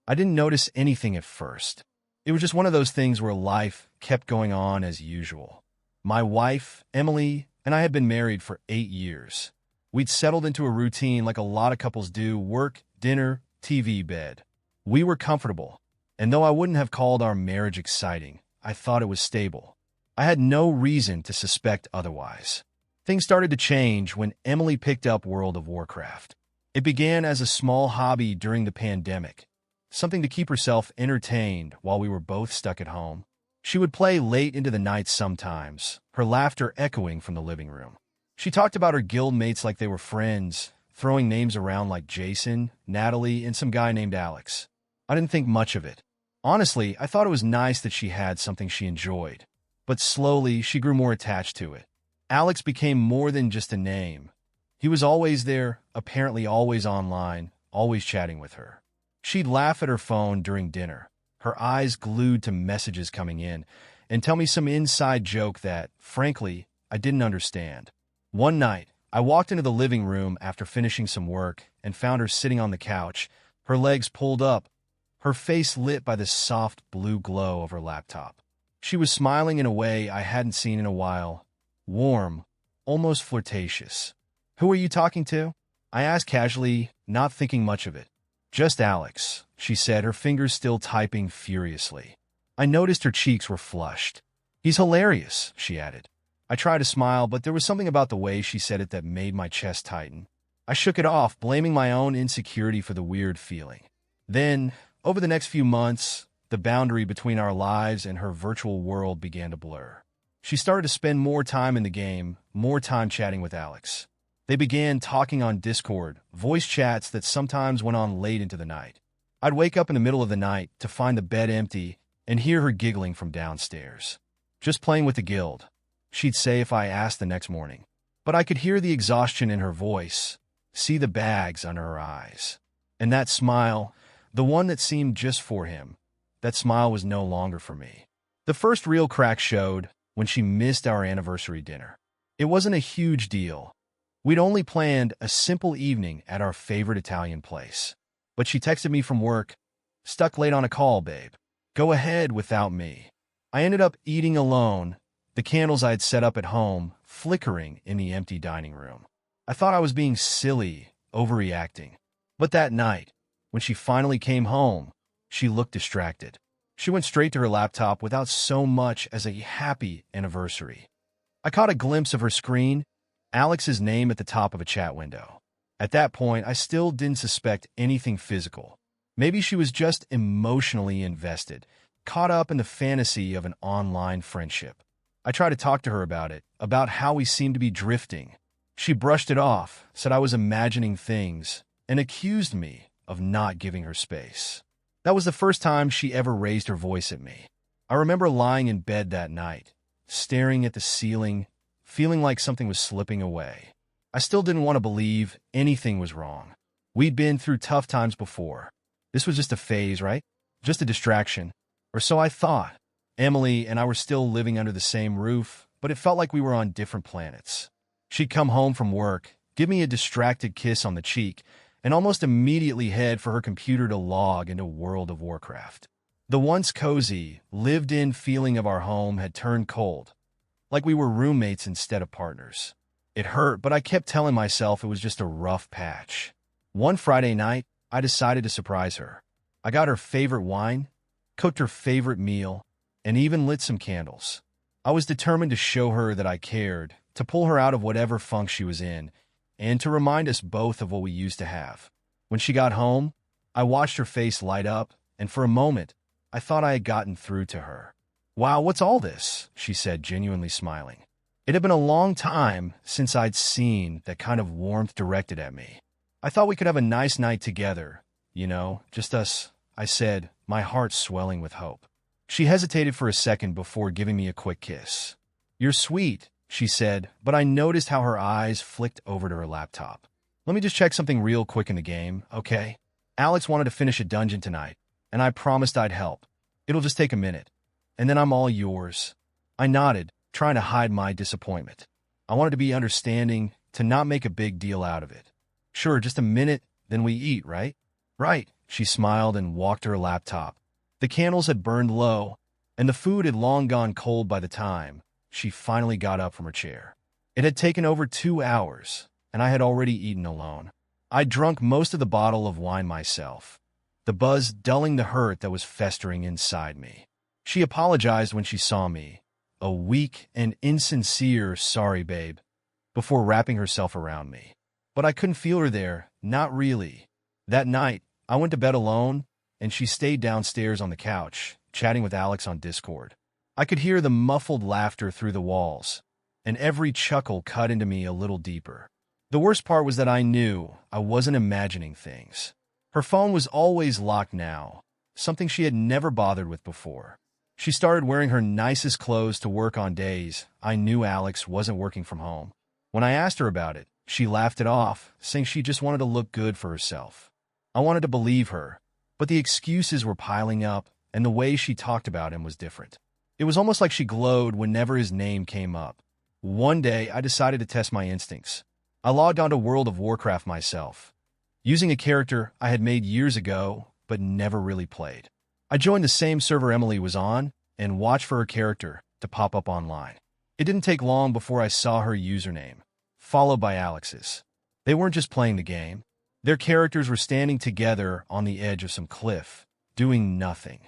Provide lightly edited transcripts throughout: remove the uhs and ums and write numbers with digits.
I didn't notice anything at first. It was just one of those things where life kept going on as usual. My wife, Emily, and I had been married for 8 years. We'd settled into a routine like a lot of couples do: work, dinner, TV, bed. We were comfortable, and though I wouldn't have called our marriage exciting, I thought it was stable. I had no reason to suspect otherwise. Things started to change when Emily picked up World of Warcraft. It began as a small hobby during the pandemic, something to keep herself entertained while we were both stuck at home. She would play late into the night sometimes, her laughter echoing from the living room. She talked about her guild mates like they were friends, throwing names around like Jason, Natalie, and some guy named Alex. I didn't think much of it. Honestly, I thought it was nice that she had something she enjoyed. But slowly, she grew more attached to it. Alex became more than just a name. He was always there, apparently always online, always chatting with her. She'd laugh at her phone during dinner, her eyes glued to messages coming in, and tell me some inside joke that, frankly, I didn't understand. One night, I walked into the living room after finishing some work and found her sitting on the couch, her legs pulled up, her face lit by the soft blue glow of her laptop. She was smiling in a way I hadn't seen in a while, warm, almost flirtatious. "Who are you talking to?" I asked casually, not thinking much of it. "Just Alex," she said, her fingers still typing furiously. I noticed her cheeks were flushed. "He's hilarious," she added. I tried to smile, but there was something about the way she said it that made my chest tighten. I shook it off, blaming my own insecurity for the weird feeling. Then, over the next few months, the boundary between our lives and her virtual world began to blur. She started to spend more time in the game, more time chatting with Alex. They began talking on Discord, voice chats that sometimes went on late into the night. I'd wake up in the middle of the night to find the bed empty and hear her giggling from downstairs. "Just playing with the guild," she'd say if I asked the next morning. But I could hear the exhaustion in her voice, see the bags under her eyes. And that smile, the one that seemed just for him, that smile was no longer for me. The first real crack showed when she missed our anniversary dinner. It wasn't a huge deal. We'd only planned a simple evening at our favorite Italian place. But she texted me from work, "Stuck late on a call, babe. Go ahead without me." I ended up eating alone, the candles I had set up at home flickering in the empty dining room. I thought I was being silly, overreacting. But that night, when she finally came home, she looked distracted. She went straight to her laptop without so much as a happy anniversary. I caught a glimpse of her screen, Alex's name at the top of a chat window. At that point, I still didn't suspect anything physical. Maybe she was just emotionally invested, caught up in the fantasy of an online friendship. I tried to talk to her about it, about how we seemed to be drifting. She brushed it off, said I was imagining things, and accused me of not giving her space. That was the first time she ever raised her voice at me. I remember lying in bed that night, staring at the ceiling, feeling like something was slipping away. I still didn't want to believe anything was wrong. We'd been through tough times before. This was just a phase, right? Just a distraction. Or so I thought. Emily and I were still living under the same roof, but it felt like we were on different planets. She'd come home from work, give me a distracted kiss on the cheek, and almost immediately head for her computer to log into World of Warcraft. The once cozy, lived-in feeling of our home had turned cold, like we were roommates instead of partners. It hurt, but I kept telling myself it was just a rough patch. One Friday night, I decided to surprise her. I got her favorite wine, cooked her favorite meal, and even lit some candles. I was determined to show her that I cared, to pull her out of whatever funk she was in, and to remind us both of what we used to have. When she got home, I watched her face light up, and for a moment, I thought I had gotten through to her. "Wow, what's all this?" she said, genuinely smiling. It had been a long time since I'd seen that kind of warmth directed at me. "I thought we could have a nice night together, just us," I said, my heart swelling with hope. She hesitated for a second before giving me a quick kiss. "You're sweet," she said, but I noticed how her eyes flicked over to her laptop. "Let me just check something real quick in the game, okay? Alex wanted to finish a dungeon tonight, and I promised I'd help. It'll just take a minute, and then I'm all yours." I nodded, trying to hide my disappointment. I wanted to be understanding, to not make a big deal out of it. "Sure, just a minute, then we eat, right?" "Right," She smiled and walked to her laptop. The candles had burned low, and the food had long gone cold by the time she finally got up from her chair. It had taken over 2 hours, and I had already eaten alone. I'd drunk most of the bottle of wine myself, the buzz dulling the hurt that was festering inside me. She apologized when she saw me, a weak and insincere "sorry, babe," before wrapping herself around me. But I couldn't feel her there, not really. That night, I went to bed alone, and she stayed downstairs on the couch, chatting with Alex on Discord. I could hear the muffled laughter through the walls, and every chuckle cut into me a little deeper. The worst part was that I knew I wasn't imagining things. Her phone was always locked now, something she had never bothered with before. She started wearing her nicest clothes to work on days I knew Alex wasn't working from home. When I asked her about it, she laughed it off, saying she just wanted to look good for herself. I wanted to believe her, but the excuses were piling up, and the way she talked about him was different. It was almost like she glowed whenever his name came up. One day, I decided to test my instincts. I logged onto World of Warcraft myself, using a character I had made years ago but never really played. I joined the same server Emily was on and watched for her character to pop up online. It didn't take long before I saw her username, followed by Alex's. They weren't just playing the game. Their characters were standing together on the edge of some cliff, doing nothing,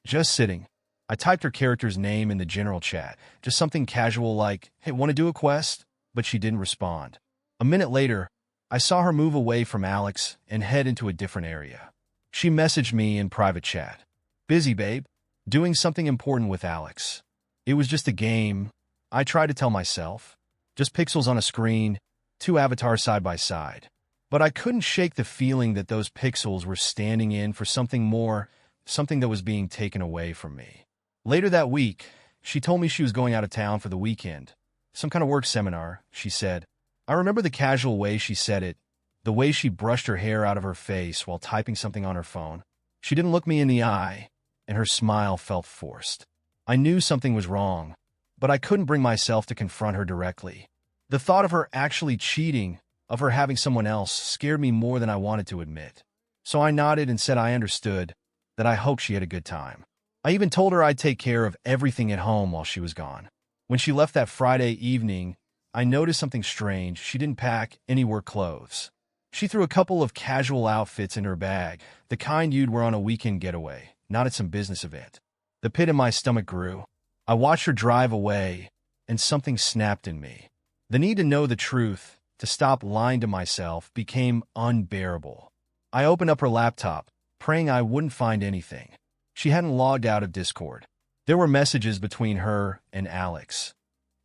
just sitting. I typed her character's name in the general chat, just something casual like, "Hey, want to do a quest?" But she didn't respond. A minute later, I saw her move away from Alex and head into a different area. She messaged me in private chat. "Busy, babe. Doing something important with Alex." It was just a game, I tried to tell myself. Just pixels on a screen, 2 avatars side by side. But I couldn't shake the feeling that those pixels were standing in for something more, something that was being taken away from me. Later that week, she told me she was going out of town for the weekend. Some kind of work seminar, she said. I remember the casual way she said it, the way she brushed her hair out of her face while typing something on her phone. She didn't look me in the eye, and her smile felt forced. I knew something was wrong, but I couldn't bring myself to confront her directly. The thought of her actually cheating, of her having someone else, scared me more than I wanted to admit. So I nodded and said I understood, that I hoped she had a good time. I even told her I'd take care of everything at home while she was gone. When she left that Friday evening, I noticed something strange. She didn't pack any work clothes. She threw a couple of casual outfits in her bag, the kind you'd wear on a weekend getaway, not at some business event. The pit in my stomach grew. I watched her drive away, and something snapped in me. The need to know the truth, to stop lying to myself, became unbearable. I opened up her laptop, praying I wouldn't find anything. She hadn't logged out of Discord. There were messages between her and Alex.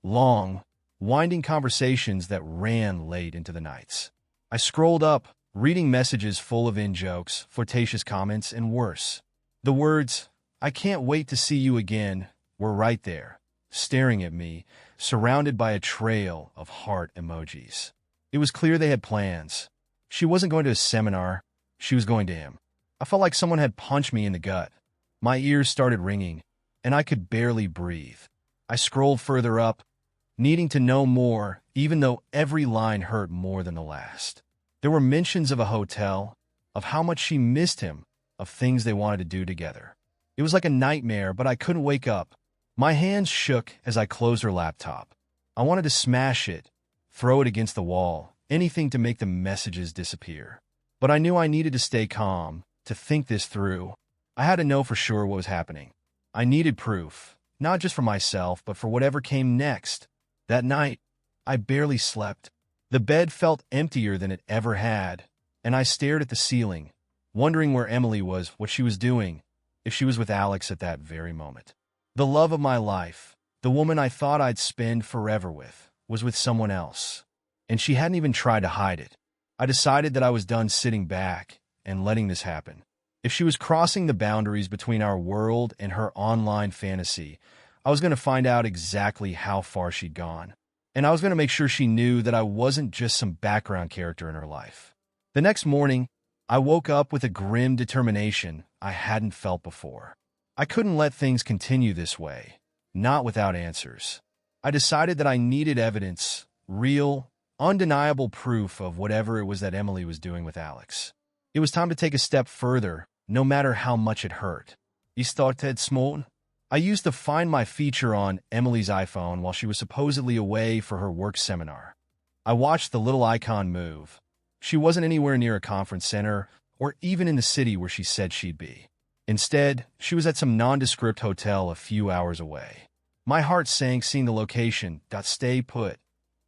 Long, winding conversations that ran late into the nights. I scrolled up, reading messages full of in-jokes, flirtatious comments, and worse. The words, "I can't wait to see you again," were right there, staring at me, surrounded by a trail of heart emojis. It was clear they had plans. She wasn't going to a seminar. She was going to him. I felt like someone had punched me in the gut. My ears started ringing, and I could barely breathe. I scrolled further up, needing to know more, even though every line hurt more than the last. There were mentions of a hotel, of how much she missed him, of things they wanted to do together. It was like a nightmare, but I couldn't wake up. My hands shook as I closed her laptop. I wanted to smash it, throw it against the wall, anything to make the messages disappear. But I knew I needed to stay calm, to think this through. I had to know for sure what was happening. I needed proof, not just for myself, but for whatever came next. That night, I barely slept. The bed felt emptier than it ever had, and I stared at the ceiling, wondering where Emily was, what she was doing, if she was with Alex at that very moment. The love of my life, the woman I thought I'd spend forever with, was with someone else, and she hadn't even tried to hide it. I decided that I was done sitting back and letting this happen. If she was crossing the boundaries between our world and her online fantasy, I was going to find out exactly how far she'd gone. And I was going to make sure she knew that I wasn't just some background character in her life. The next morning, I woke up with a grim determination I hadn't felt before. I couldn't let things continue this way, not without answers. I decided that I needed evidence, real, undeniable proof of whatever it was that Emily was doing with Alex. It was time to take a step further, no matter how much it hurt. I started small. I used to find my feature on Emily's iPhone while she was supposedly away for her work seminar. I watched the little icon move. She wasn't anywhere near a conference center or even in the city where she said she'd be. Instead, she was at some nondescript hotel a few hours away. My heart sank seeing the location, stay put,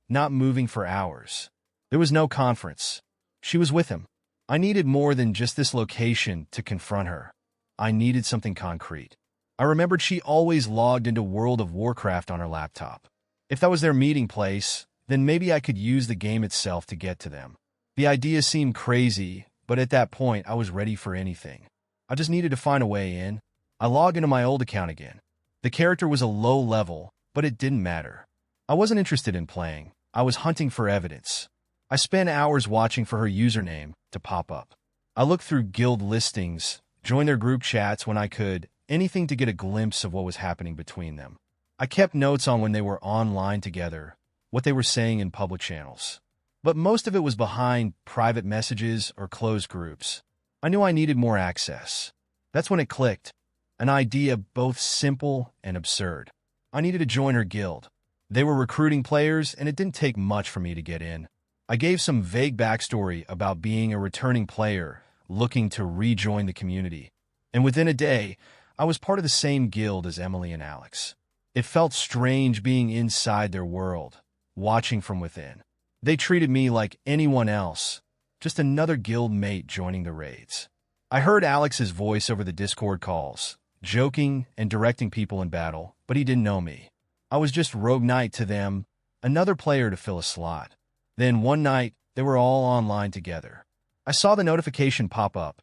not moving for hours. There was no conference. She was with him. I needed more than just this location to confront her. I needed something concrete. I remembered she always logged into World of Warcraft on her laptop. If that was their meeting place, then maybe I could use the game itself to get to them. The idea seemed crazy, but at that point I was ready for anything. I just needed to find a way in. I logged into my old account again. The character was a low level, but it didn't matter. I wasn't interested in playing. I was hunting for evidence. I spent hours watching for her username to pop up. I looked through guild listings, joined their group chats when I could, anything to get a glimpse of what was happening between them. I kept notes on when they were online together, what they were saying in public channels. But most of it was behind private messages or closed groups. I knew I needed more access. That's when it clicked. An idea both simple and absurd. I needed to join her guild. They were recruiting players, and it didn't take much for me to get in. I gave some vague backstory about being a returning player, looking to rejoin the community. And within a day, I was part of the same guild as Emily and Alex. It felt strange being inside their world, watching from within. They treated me like anyone else, just another guild mate joining the raids. I heard Alex's voice over the Discord calls, joking and directing people in battle, but he didn't know me. I was just rogue knight to them, another player to fill a slot. Then one night, they were all online together. I saw the notification pop up.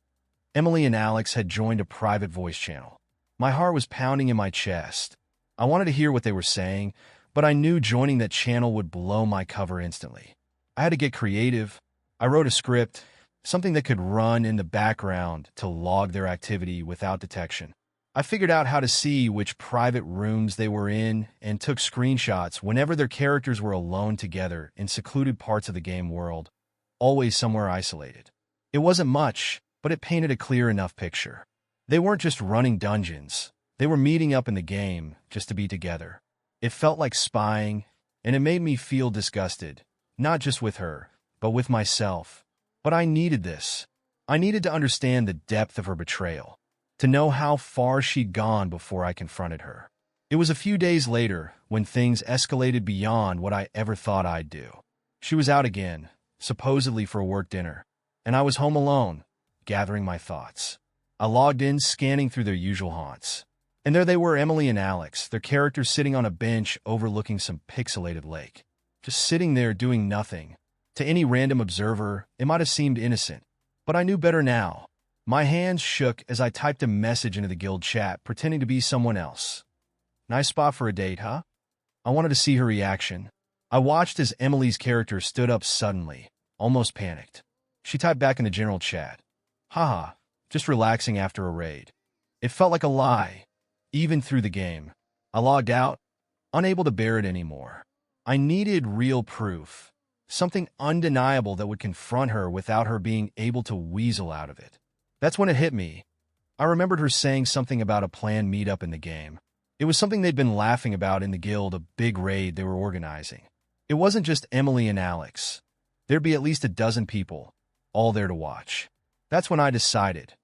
Emily and Alex had joined a private voice channel. My heart was pounding in my chest. I wanted to hear what they were saying, but I knew joining that channel would blow my cover instantly. I had to get creative. I wrote a script, something that could run in the background to log their activity without detection. I figured out how to see which private rooms they were in and took screenshots whenever their characters were alone together in secluded parts of the game world, always somewhere isolated. It wasn't much, but it painted a clear enough picture. They weren't just running dungeons. They were meeting up in the game just to be together. It felt like spying, and it made me feel disgusted, not just with her, but with myself. But I needed this. I needed to understand the depth of her betrayal, to know how far she'd gone before I confronted her. It was a few days later when things escalated beyond what I ever thought I'd do. She was out again, supposedly for a work dinner, and I was home alone, gathering my thoughts. I logged in, scanning through their usual haunts. And there they were, Emily and Alex, their characters sitting on a bench overlooking some pixelated lake. Just sitting there doing nothing. To any random observer, it might have seemed innocent. But I knew better now. My hands shook as I typed a message into the guild chat, pretending to be someone else. Nice spot for a date, huh? I wanted to see her reaction. I watched as Emily's character stood up suddenly, almost panicked. She typed back in the general chat, haha, just relaxing after a raid. It felt like a lie, even through the game. I logged out, unable to bear it anymore. I needed real proof, something undeniable that would confront her without her being able to weasel out of it. That's when it hit me. I remembered her saying something about a planned meetup in the game. It was something they'd been laughing about in the guild, a big raid they were organizing. It wasn't just Emily and Alex. There'd be at least a dozen people, all there to watch. That's when I decided,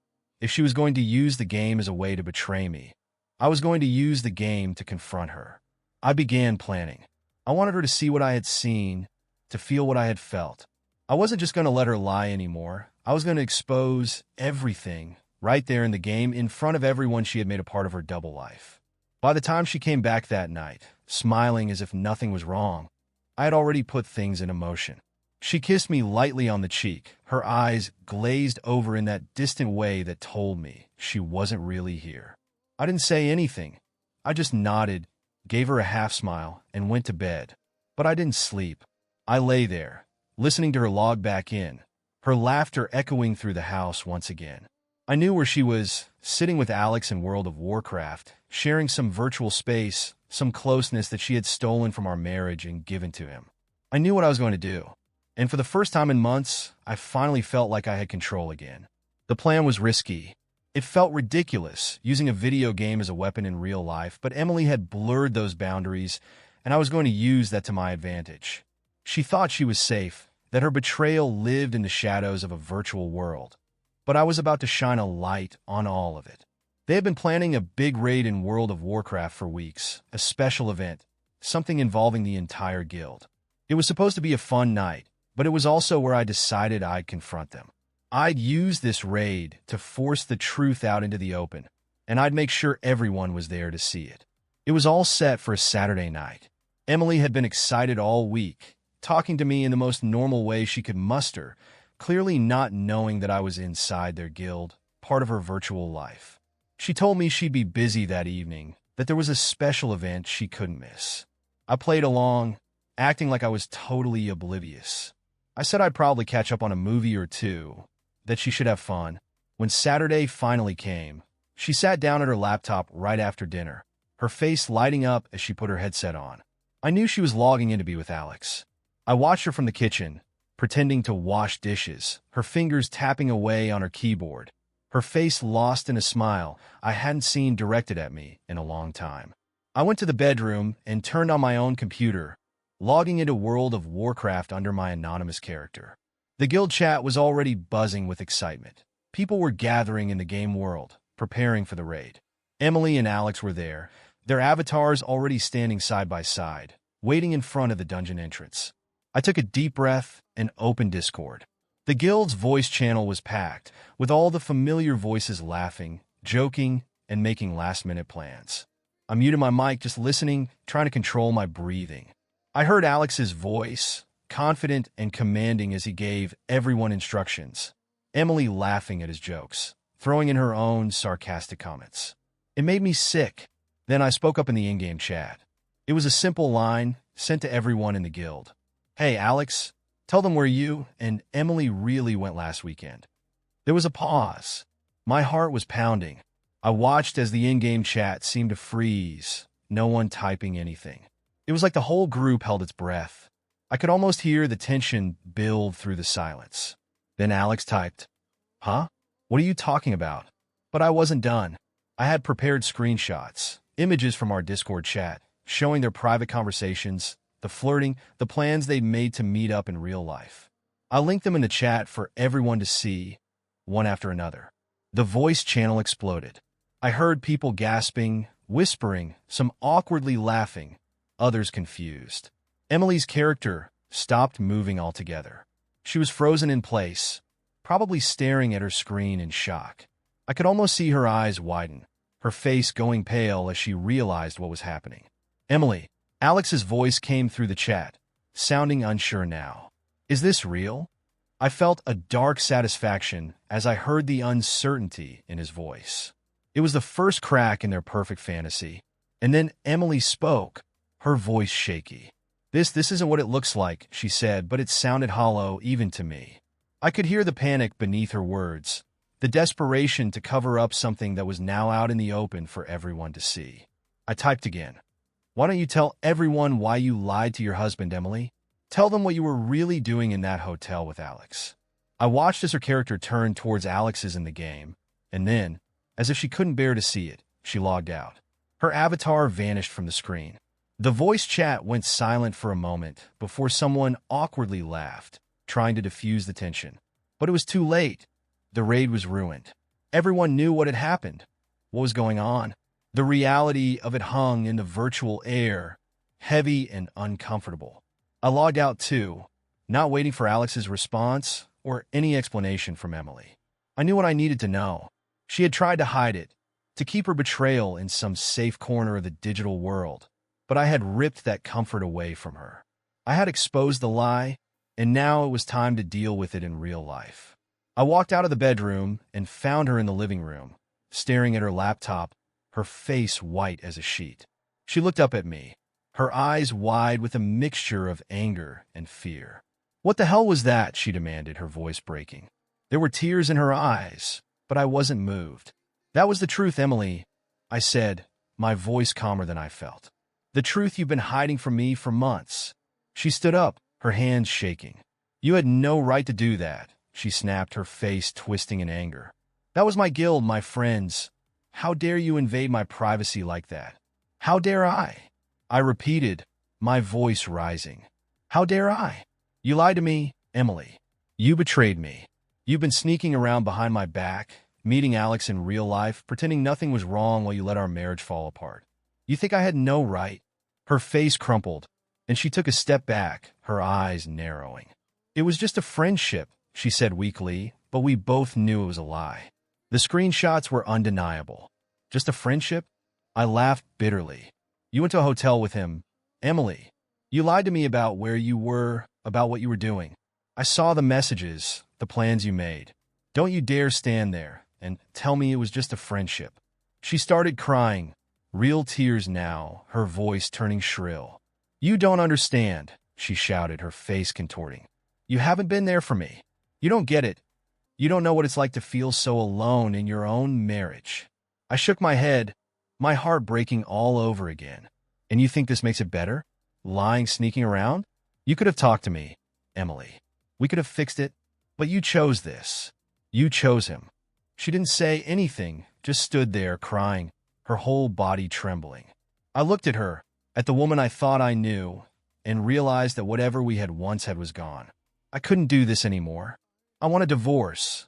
if she was going to use the game as a way to betray me, I was going to use the game to confront her. I began planning. I wanted her to see what I had seen, to feel what I had felt. I wasn't just going to let her lie anymore. I was going to expose everything right there in the game in front of everyone she had made a part of her double life. By the time she came back that night, smiling as if nothing was wrong, I had already put things into motion. She kissed me lightly on the cheek, her eyes glazed over in that distant way that told me she wasn't really here. I didn't say anything. I just nodded, gave her a half smile, and went to bed. But I didn't sleep. I lay there, listening to her log back in, her laughter echoing through the house once again. I knew where she was, sitting with Alex in World of Warcraft, sharing some virtual space, some closeness that she had stolen from our marriage and given to him. I knew what I was going to do. And for the first time in months, I finally felt like I had control again. The plan was risky. It felt ridiculous, using a video game as a weapon in real life, but Emily had blurred those boundaries, and I was going to use that to my advantage. She thought she was safe, that her betrayal lived in the shadows of a virtual world. But I was about to shine a light on all of it. They had been planning a big raid in World of Warcraft for weeks, a special event, something involving the entire guild. It was supposed to be a fun night, but it was also where I decided I'd confront them. I'd use this raid to force the truth out into the open, and I'd make sure everyone was there to see it. It was all set for a Saturday night. Emily had been excited all week, talking to me in the most normal way she could muster, clearly not knowing that I was inside their guild, part of her virtual life. She told me she'd be busy that evening, that there was a special event she couldn't miss. I played along, acting like I was totally oblivious. I said I'd probably catch up on a movie or two, that she should have fun. When Saturday finally came, she sat down at her laptop right after dinner, her face lighting up as she put her headset on. I knew she was logging in to be with Alex. I watched her from the kitchen, pretending to wash dishes, her fingers tapping away on her keyboard, her face lost in a smile I hadn't seen directed at me in a long time. I went to the bedroom and turned on my own computer, logging into World of Warcraft under my anonymous character. The guild chat was already buzzing with excitement. People were gathering in the game world, preparing for the raid. Emily and Alex were there, their avatars already standing side by side, waiting in front of the dungeon entrance. I took a deep breath and opened Discord. The guild's voice channel was packed, with all the familiar voices laughing, joking, and making last-minute plans. I muted my mic, just listening, trying to control my breathing. I heard Alex's voice, confident and commanding as he gave everyone instructions. Emily laughing at his jokes, throwing in her own sarcastic comments. It made me sick. Then I spoke up in the in-game chat. It was a simple line sent to everyone in the guild. "Hey, Alex, tell them where you and Emily really went last weekend." There was a pause. My heart was pounding. I watched as the in-game chat seemed to freeze, no one typing anything. It was like the whole group held its breath. I could almost hear the tension build through the silence. Then Alex typed, "Huh? What are you talking about?" But I wasn't done. I had prepared screenshots, images from our Discord chat, showing their private conversations, the flirting, the plans they'd made to meet up in real life. I linked them in the chat for everyone to see, one after another. The voice channel exploded. I heard people gasping, whispering, some awkwardly laughing, others confused. Emily's character stopped moving altogether. She was frozen in place, probably staring at her screen in shock. I could almost see her eyes widen, her face going pale as she realized what was happening. "Emily," Alex's voice came through the chat, sounding unsure now. "Is this real?" I felt a dark satisfaction as I heard the uncertainty in his voice. It was the first crack in their perfect fantasy. And then Emily spoke, her voice shaky. This isn't what it looks like," she said, but it sounded hollow even to me. I could hear the panic beneath her words, the desperation to cover up something that was now out in the open for everyone to see. I typed again. "Why don't you tell everyone why you lied to your husband, Emily? Tell them what you were really doing in that hotel with Alex." I watched as her character turned towards Alex's in the game, and then, as if she couldn't bear to see it, she logged out. Her avatar vanished from the screen. The voice chat went silent for a moment before someone awkwardly laughed, trying to diffuse the tension. But it was too late. The raid was ruined. Everyone knew what had happened, what was going on. The reality of it hung in the virtual air, heavy and uncomfortable. I logged out too, not waiting for Alex's response or any explanation from Emily. I knew what I needed to know. She had tried to hide it, to keep her betrayal in some safe corner of the digital world, but I had ripped that comfort away from her. I had exposed the lie, and now it was time to deal with it in real life. I walked out of the bedroom and found her in the living room, staring at her laptop, her face white as a sheet. She looked up at me, her eyes wide with a mixture of anger and fear. "What the hell was that?" she demanded, her voice breaking. There were tears in her eyes, but I wasn't moved. "That was the truth, Emily," I said, my voice calmer than I felt. "The truth you've been hiding from me for months." She stood up, her hands shaking. "You had no right to do that," she snapped, her face twisting in anger. That was my guild, my friends. How dare you invade my privacy like that? How dare I? I repeated, my voice rising. How dare I? You lied to me, Emily. You betrayed me. You've been sneaking around behind my back, meeting Alex in real life, pretending nothing was wrong while you let our marriage fall apart. You think I had no right? Her face crumpled, and she took a step back, her eyes narrowing. It was just a friendship, she said weakly, but we both knew it was a lie. The screenshots were undeniable. Just a friendship? I laughed bitterly. You went to a hotel with him. Emily, you lied to me about where you were, about what you were doing. I saw the messages, the plans you made. Don't you dare stand there and tell me it was just a friendship. She started crying, real tears now, her voice turning shrill. You don't understand, she shouted, her face contorting. You haven't been there for me. You don't get it. You don't know what it's like to feel so alone in your own marriage. I shook my head, my heart breaking all over again. And you think this makes it better? Lying, sneaking around? You could have talked to me, Emily. We could have fixed it, but you chose this. You chose him. She didn't say anything, just stood there crying, her whole body trembling. I looked at her, at the woman I thought I knew, and realized that whatever we had once had was gone. I couldn't do this anymore. I want a divorce,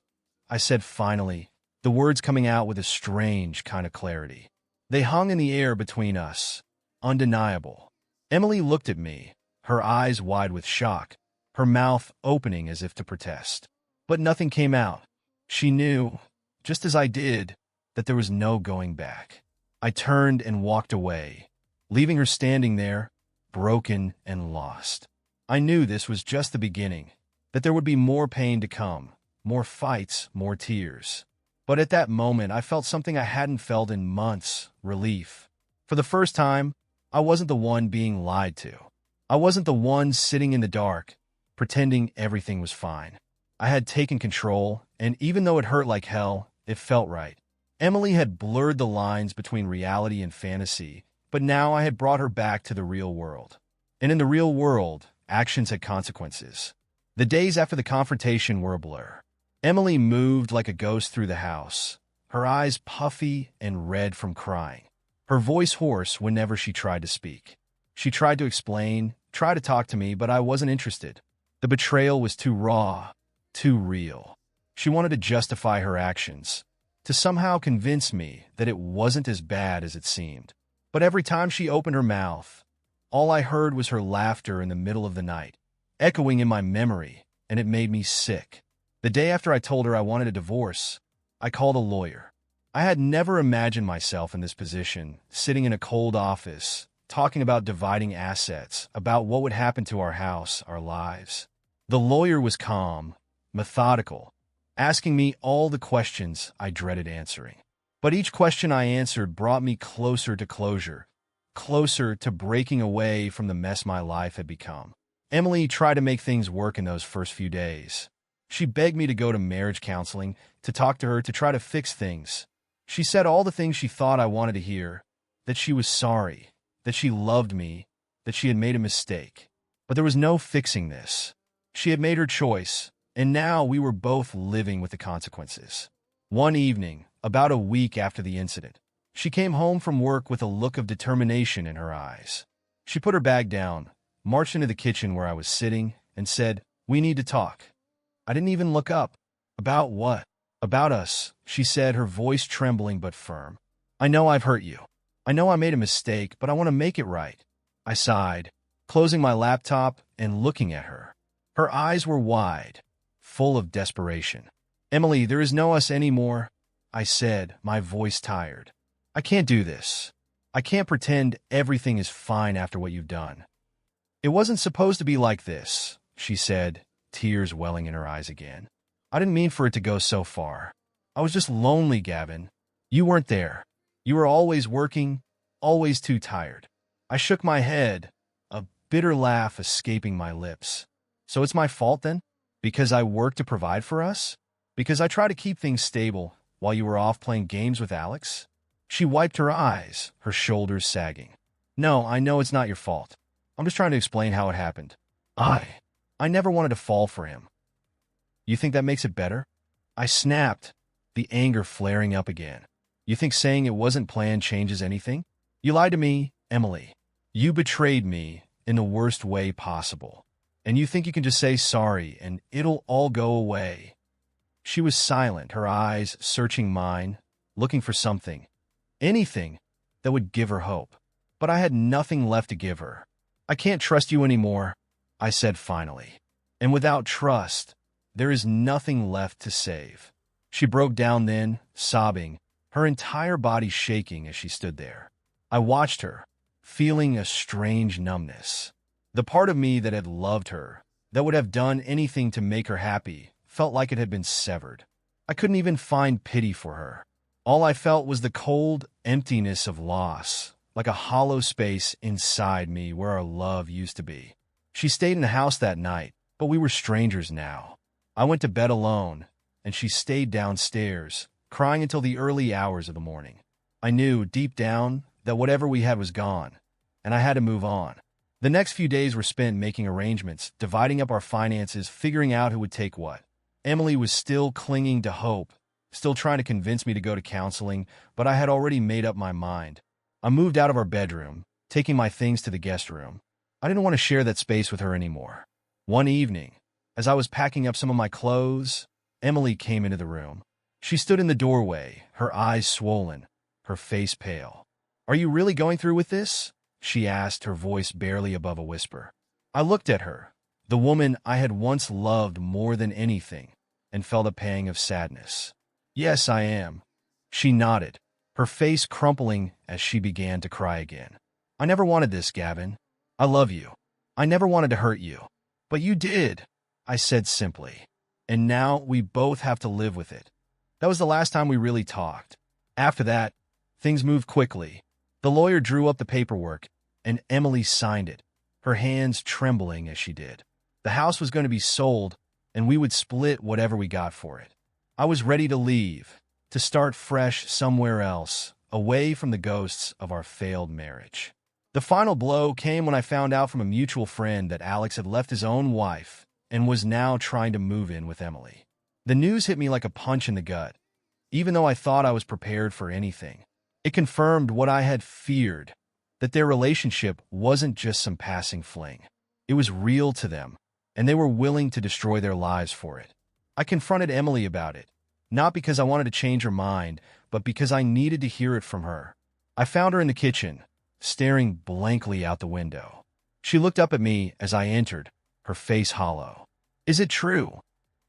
I said finally, the words coming out with a strange kind of clarity. They hung in the air between us, undeniable. Emily looked at me, her eyes wide with shock, her mouth opening as if to protest. But nothing came out. She knew, just as I did, that there was no going back. I turned and walked away, leaving her standing there, broken and lost. I knew this was just the beginning, that there would be more pain to come, more fights, more tears. But at that moment, I felt something I hadn't felt in months, relief. For the first time, I wasn't the one being lied to. I wasn't the one sitting in the dark, pretending everything was fine. I had taken control, and even though it hurt like hell, it felt right. Emily had blurred the lines between reality and fantasy, but now I had brought her back to the real world. And in the real world, actions had consequences. The days after the confrontation were a blur. Emily moved like a ghost through the house, her eyes puffy and red from crying, her voice hoarse whenever she tried to speak. She tried to explain, tried to talk to me, but I wasn't interested. The betrayal was too raw, too real. She wanted to justify her actions, to somehow convince me that it wasn't as bad as it seemed. But every time she opened her mouth, all I heard was her laughter in the middle of the night, echoing in my memory, and it made me sick. The day after I told her I wanted a divorce, I called a lawyer. I had never imagined myself in this position, sitting in a cold office, talking about dividing assets, about what would happen to our house, our lives. The lawyer was calm, methodical, asking me all the questions I dreaded answering. But each question I answered brought me closer to closure, closer to breaking away from the mess my life had become. Emily tried to make things work in those first few days. She begged me to go to marriage counseling, to talk to her, to try to fix things. She said all the things she thought I wanted to hear, that she was sorry, that she loved me, that she had made a mistake. But there was no fixing this. She had made her choice, and now we were both living with the consequences. One evening, about a week after the incident, she came home from work with a look of determination in her eyes. She put her bag down, marched into the kitchen where I was sitting, and said, "We need to talk." I didn't even look up. "About what?" "About us," she said, her voice trembling but firm. "I know I've hurt you. I know I made a mistake, but I want to make it right." I sighed, closing my laptop and looking at her. Her eyes were wide, full of desperation. "Emily, there is no us anymore," I said, my voice tired. "I can't do this. I can't pretend everything is fine after what you've done." "It wasn't supposed to be like this," she said, tears welling in her eyes again. "I didn't mean for it to go so far. I was just lonely, Gavin. You weren't there. You were always working, always too tired." I shook my head, a bitter laugh escaping my lips. "So it's my fault then? Because I work to provide for us? Because I try to keep things stable while you were off playing games with Alex?" She wiped her eyes, her shoulders sagging. "No, I know it's not your fault. I'm just trying to explain how it happened. I never wanted to fall for him." "You think that makes it better?" I snapped, the anger flaring up again. You think saying it wasn't planned changes anything? You lied to me, Emily. You betrayed me in the worst way possible. And you think you can just say sorry and it'll all go away. She was silent, her eyes searching mine, looking for something, anything that would give her hope. But I had nothing left to give her. I can't trust you anymore, I said finally. And without trust, there is nothing left to save. She broke down then, sobbing, her entire body shaking as she stood there. I watched her, feeling a strange numbness. The part of me that had loved her, that would have done anything to make her happy, felt like it had been severed. I couldn't even find pity for her. All I felt was the cold emptiness of loss, like a hollow space inside me where our love used to be. She stayed in the house that night, but we were strangers now. I went to bed alone, and she stayed downstairs, crying until the early hours of the morning. I knew, deep down, that whatever we had was gone, and I had to move on. The next few days were spent making arrangements, dividing up our finances, figuring out who would take what. Emily was still clinging to hope, still trying to convince me to go to counseling, but I had already made up my mind. I moved out of our bedroom, taking my things to the guest room. I didn't want to share that space with her anymore. One evening, as I was packing up some of my clothes, Emily came into the room. She stood in the doorway, her eyes swollen, her face pale. "Are you really going through with this?" she asked, her voice barely above a whisper. I looked at her, the woman I had once loved more than anything, and felt a pang of sadness. "Yes, I am." She nodded, her face crumpling as she began to cry again. "I never wanted this, Gavin. I love you. I never wanted to hurt you. But you did," I said simply. "And now we both have to live with it." That was the last time we really talked. After that, things moved quickly. The lawyer drew up the paperwork, and Emily signed it, her hands trembling as she did. The house was going to be sold, and we would split whatever we got for it. I was ready to leave, to start fresh somewhere else, away from the ghosts of our failed marriage. The final blow came when I found out from a mutual friend that Alex had left his own wife and was now trying to move in with Emily. The news hit me like a punch in the gut. Even though I thought I was prepared for anything, it confirmed what I had feared, that their relationship wasn't just some passing fling. It was real to them, and they were willing to destroy their lives for it. I confronted Emily about it, not because I wanted to change her mind, but because I needed to hear it from her. I found her in the kitchen, staring blankly out the window. She looked up at me as I entered, her face hollow. "Is it true?"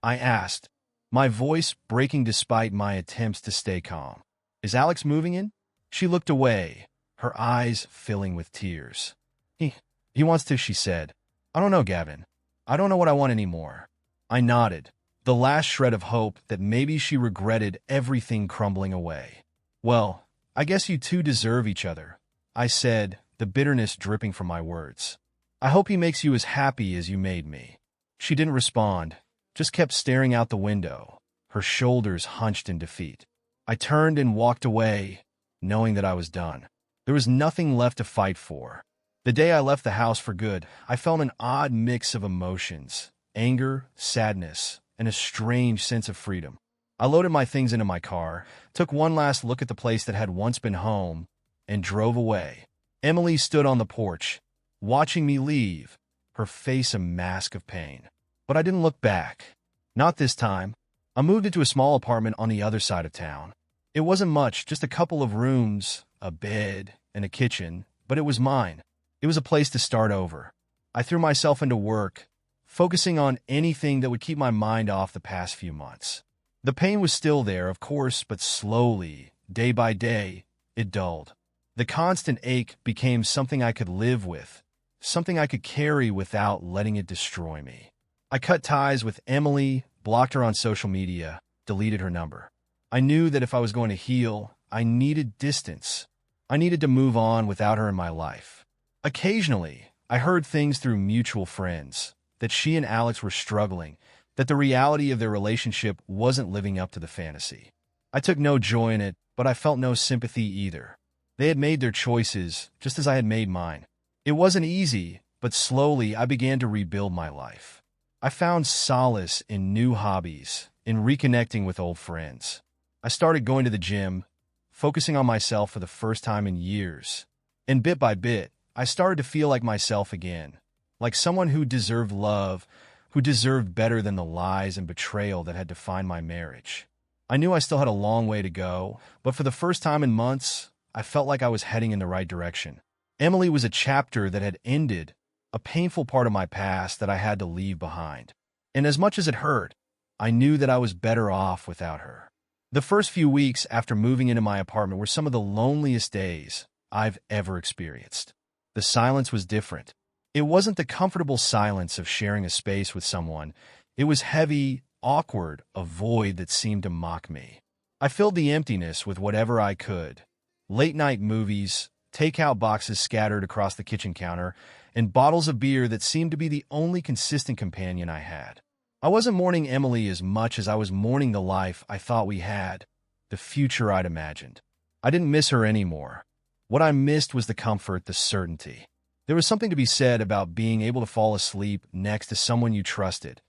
I asked, my voice breaking despite my attempts to stay calm. "Is Alex moving in?" She looked away, her eyes filling with tears. He wants to," she said. "I don't know, Gavin. I don't know what I want anymore." I nodded, the last shred of hope that maybe she regretted everything crumbling away. "Well, I guess you two deserve each other," I said, the bitterness dripping from my words. "I hope he makes you as happy as you made me." She didn't respond, just kept staring out the window, her shoulders hunched in defeat. I turned and walked away, knowing that I was done. There was nothing left to fight for. The day I left the house for good, I felt an odd mix of emotions, anger, sadness, and a strange sense of freedom. I loaded my things into my car, took one last look at the place that had once been home, and drove away. Emily stood on the porch, watching me leave, her face a mask of pain. But I didn't look back. Not this time. I moved into a small apartment on the other side of town. It wasn't much, just a couple of rooms, a bed, and a kitchen, but it was mine. It was a place to start over. I threw myself into work, focusing on anything that would keep my mind off the past few months. The pain was still there, of course, but slowly, day by day, it dulled. The constant ache became something I could live with, something I could carry without letting it destroy me. I cut ties with Emily, blocked her on social media, deleted her number. I knew that if I was going to heal, I needed distance. I needed to move on without her in my life. Occasionally, I heard things through mutual friends, that she and Alex were struggling, that the reality of their relationship wasn't living up to the fantasy. I took no joy in it, but I felt no sympathy either. They had made their choices, just as I had made mine. It wasn't easy, but slowly I began to rebuild my life. I found solace in new hobbies, in reconnecting with old friends. I started going to the gym, focusing on myself for the first time in years. And bit by bit, I started to feel like myself again, like someone who deserved love, who deserved better than the lies and betrayal that had defined my marriage. I knew I still had a long way to go, but for the first time in months, I felt like I was heading in the right direction. Emily was a chapter that had ended, a painful part of my past that I had to leave behind. And as much as it hurt, I knew that I was better off without her. The first few weeks after moving into my apartment were some of the loneliest days I've ever experienced. The silence was different. It wasn't the comfortable silence of sharing a space with someone. It was heavy, awkward, a void that seemed to mock me. I filled the emptiness with whatever I could. Late-night movies, takeout boxes scattered across the kitchen counter, and bottles of beer that seemed to be the only consistent companion I had. I wasn't mourning Emily as much as I was mourning the life I thought we had, the future I'd imagined. I didn't miss her anymore. What I missed was the comfort, the certainty. There was something to be said about being able to fall asleep next to someone you trusted,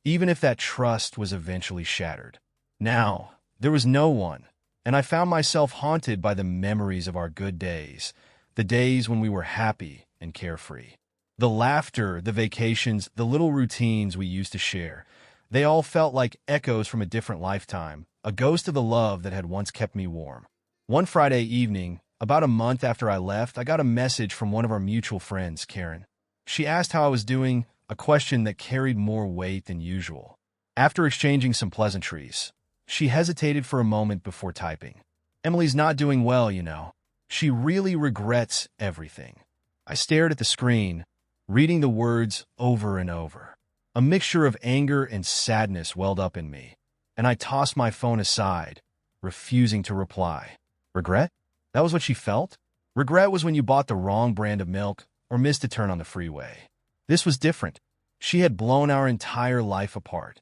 even if that trust was eventually shattered. Now, there was no one, and I found myself haunted by the memories of our good days, the days when we were happy and carefree. The laughter, the vacations, the little routines we used to share, they all felt like echoes from a different lifetime, a ghost of the love that had once kept me warm. One Friday evening, about a month after I left, I got a message from one of our mutual friends, Karen. She asked how I was doing, a question that carried more weight than usual. After exchanging some pleasantries, she hesitated for a moment before typing. Emily's not doing well, you know. She really regrets everything. I stared at the screen, reading the words over and over. A mixture of anger and sadness welled up in me, and I tossed my phone aside, refusing to reply. Regret? That was what she felt? Regret was when you bought the wrong brand of milk or missed a turn on the freeway. This was different. She had blown our entire life apart,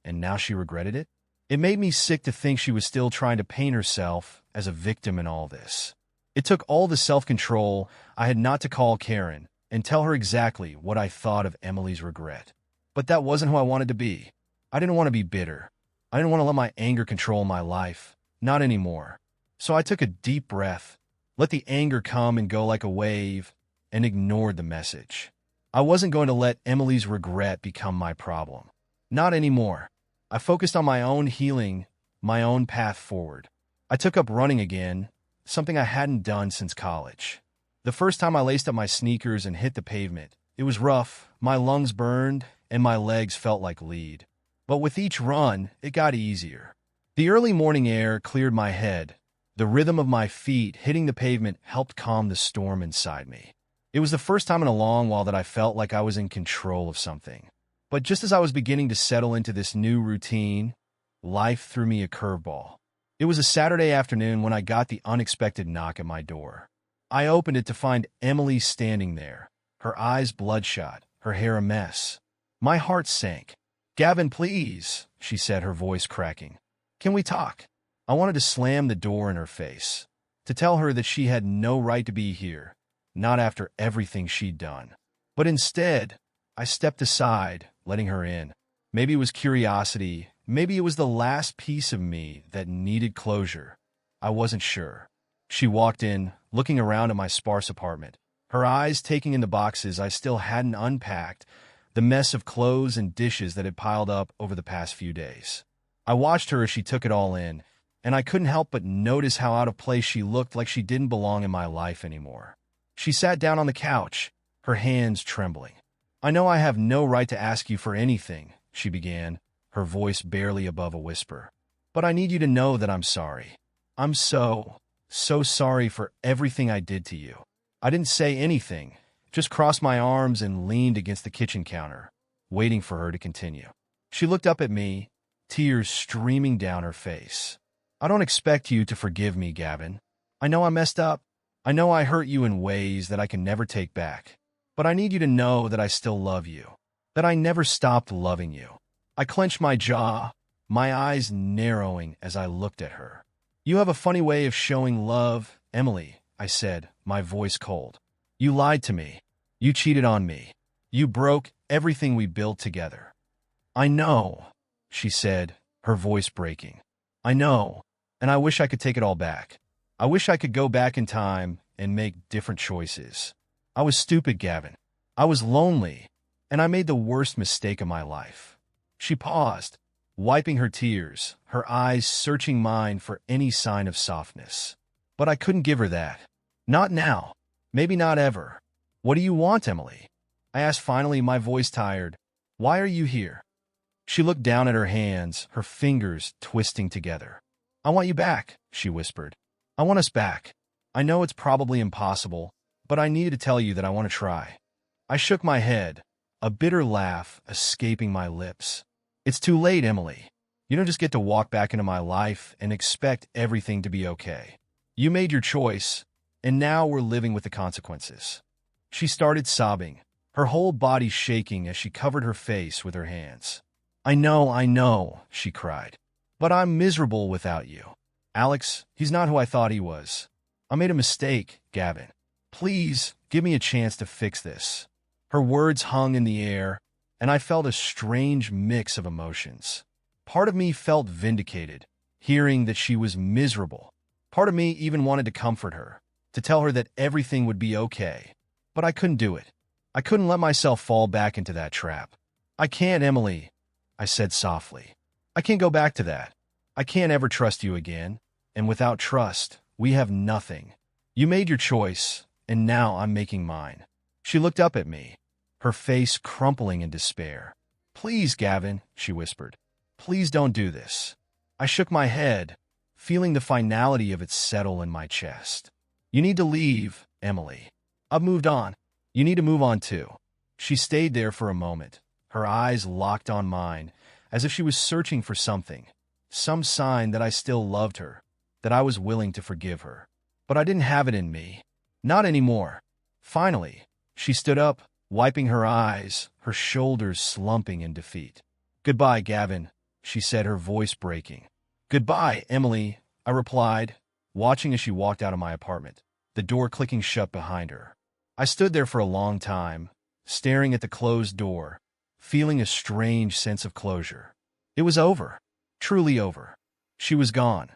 and now she regretted it? It made me sick to think she was still trying to paint herself as a victim in all this. It took all the self-control I had not to call Karen and tell her exactly what I thought of Emily's regret. But that wasn't who I wanted to be. I didn't want to be bitter. I didn't want to let my anger control my life. Not anymore. So I took a deep breath, let the anger come and go like a wave, and ignored the message. I wasn't going to let Emily's regret become my problem. Not anymore. I focused on my own healing, my own path forward. I took up running again, something I hadn't done since college. The first time I laced up my sneakers and hit the pavement, it was rough, my lungs burned, and my legs felt like lead. But with each run, it got easier. The early morning air cleared my head. The rhythm of my feet hitting the pavement helped calm the storm inside me. It was the first time in a long while that I felt like I was in control of something. But just as I was beginning to settle into this new routine, life threw me a curveball. It was a Saturday afternoon when I got the unexpected knock at my door. I opened it to find Emily standing there, her eyes bloodshot, her hair a mess. My heart sank. "Gavin, please," she said, her voice cracking. "Can we talk?" I wanted to slam the door in her face, to tell her that she had no right to be here, not after everything she'd done. But instead, I stepped aside, letting her in. Maybe it was curiosity, maybe it was the last piece of me that needed closure. I wasn't sure. She walked in, looking around at my sparse apartment, her eyes taking in the boxes I still hadn't unpacked, the mess of clothes and dishes that had piled up over the past few days. I watched her as she took it all in, and I couldn't help but notice how out of place she looked, like she didn't belong in my life anymore. She sat down on the couch, her hands trembling. "I know I have no right to ask you for anything," she began, her voice barely above a whisper. "But I need you to know that I'm sorry. I'm so sorry for everything I did to you." I didn't say anything, just crossed my arms and leaned against the kitchen counter, waiting for her to continue. She looked up at me, tears streaming down her face. "I don't expect you to forgive me, Gavin. I know I messed up. I know I hurt you in ways that I can never take back. But I need you to know that I still love you, that I never stopped loving you." I clenched my jaw, my eyes narrowing as I looked at her. "You have a funny way of showing love, Emily," I said, my voice cold. "You lied to me. You cheated on me. You broke everything we built together." "I know," she said, her voice breaking. "I know, and I wish I could take it all back. I wish I could go back in time and make different choices. I was stupid, Gavin. I was lonely, and I made the worst mistake of my life. She paused, wiping her tears, her eyes searching mine for any sign of softness. But I couldn't give her that. Not now. Maybe not ever. What do you want, Emily? I asked finally, my voice tired. Why are you here? She looked down at her hands, her fingers twisting together. I want you back, she whispered. I want us back. I know it's probably impossible, but I needed to tell you that I want to try. I shook my head, a bitter laugh escaping my lips. It's too late, Emily. You don't just get to walk back into my life and expect everything to be okay. You made your choice, and now we're living with the consequences. She started sobbing, her whole body shaking as she covered her face with her hands. I know, she cried. But I'm miserable without you. Alex, he's not who I thought he was. I made a mistake, Gavin. Please, give me a chance to fix this. Her words hung in the air, and I felt a strange mix of emotions. Part of me felt vindicated, hearing that she was miserable. Part of me even wanted to comfort her, to tell her that everything would be okay. But I couldn't do it. I couldn't let myself fall back into that trap. I can't, Emily, I said softly. I can't go back to that. I can't ever trust you again. And without trust, we have nothing. You made your choice, and now I'm making mine. She looked up at me, her face crumpling in despair. Please, Gavin, she whispered. Please don't do this. I shook my head, feeling the finality of it settle in my chest. You need to leave, Emily. I've moved on. You need to move on too. She stayed there for a moment, her eyes locked on mine, as if she was searching for something, some sign that I still loved her, that I was willing to forgive her. But I didn't have it in me. Not anymore. Finally, she stood up, wiping her eyes, her shoulders slumping in defeat. Goodbye, Gavin, she said, her voice breaking. Goodbye, Emily, I replied, watching as she walked out of my apartment, the door clicking shut behind her. I stood there for a long time, staring at the closed door, feeling a strange sense of closure. It was over, truly over. She was gone,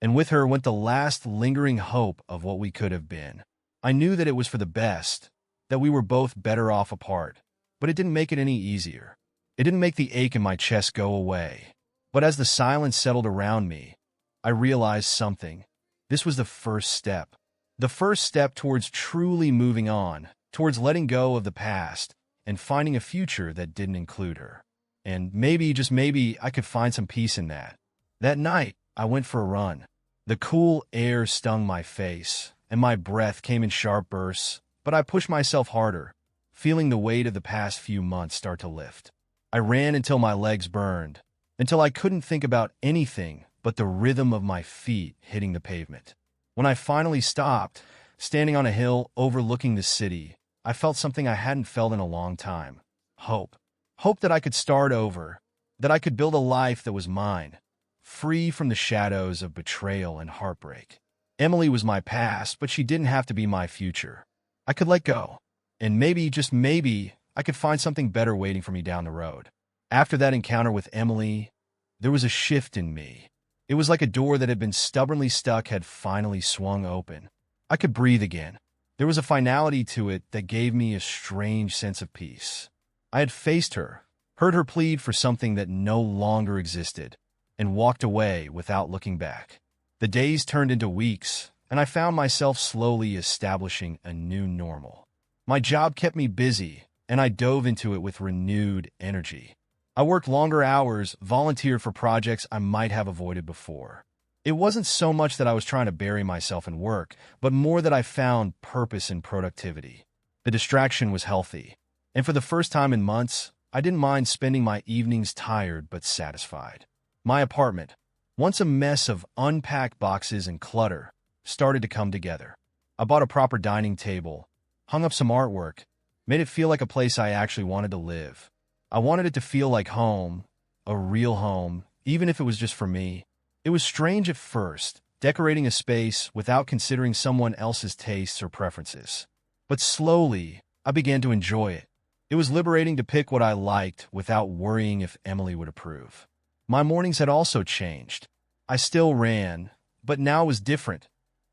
and with her went the last lingering hope of what we could have been. I knew that it was for the best, that we were both better off apart, but it didn't make it any easier. It didn't make the ache in my chest go away. But as the silence settled around me, I realized something. This was the first step. The first step towards truly moving on, towards letting go of the past and finding a future that didn't include her. And maybe, just maybe, I could find some peace in that. That night, I went for a run. The cool air stung my face, and my breath came in sharp bursts, but I pushed myself harder, feeling the weight of the past few months start to lift. I ran until my legs burned, until I couldn't think about anything but the rhythm of my feet hitting the pavement. When I finally stopped, standing on a hill overlooking the city, I felt something I hadn't felt in a long time. Hope. Hope that I could start over, that I could build a life that was mine, free from the shadows of betrayal and heartbreak. Emily was my past, but she didn't have to be my future. I could let go, and maybe, just maybe, I could find something better waiting for me down the road. After that encounter with Emily, there was a shift in me. It was like a door that had been stubbornly stuck had finally swung open. I could breathe again. There was a finality to it that gave me a strange sense of peace. I had faced her, heard her plead for something that no longer existed, and walked away without looking back. The days turned into weeks, and I found myself slowly establishing a new normal. My job kept me busy, and I dove into it with renewed energy. I worked longer hours, volunteered for projects I might have avoided before. It wasn't so much that I was trying to bury myself in work, but more that I found purpose in productivity. The distraction was healthy, and for the first time in months, I didn't mind spending my evenings tired but satisfied. My apartment, once a mess of unpacked boxes and clutter, started to come together. I bought a proper dining table, hung up some artwork, made it feel like a place I actually wanted to live. I wanted it to feel like home, a real home, even if it was just for me. It was strange at first, decorating a space without considering someone else's tastes or preferences. But slowly, I began to enjoy it. It was liberating to pick what I liked without worrying if Emily would approve. My mornings had also changed. I still ran, But now was different.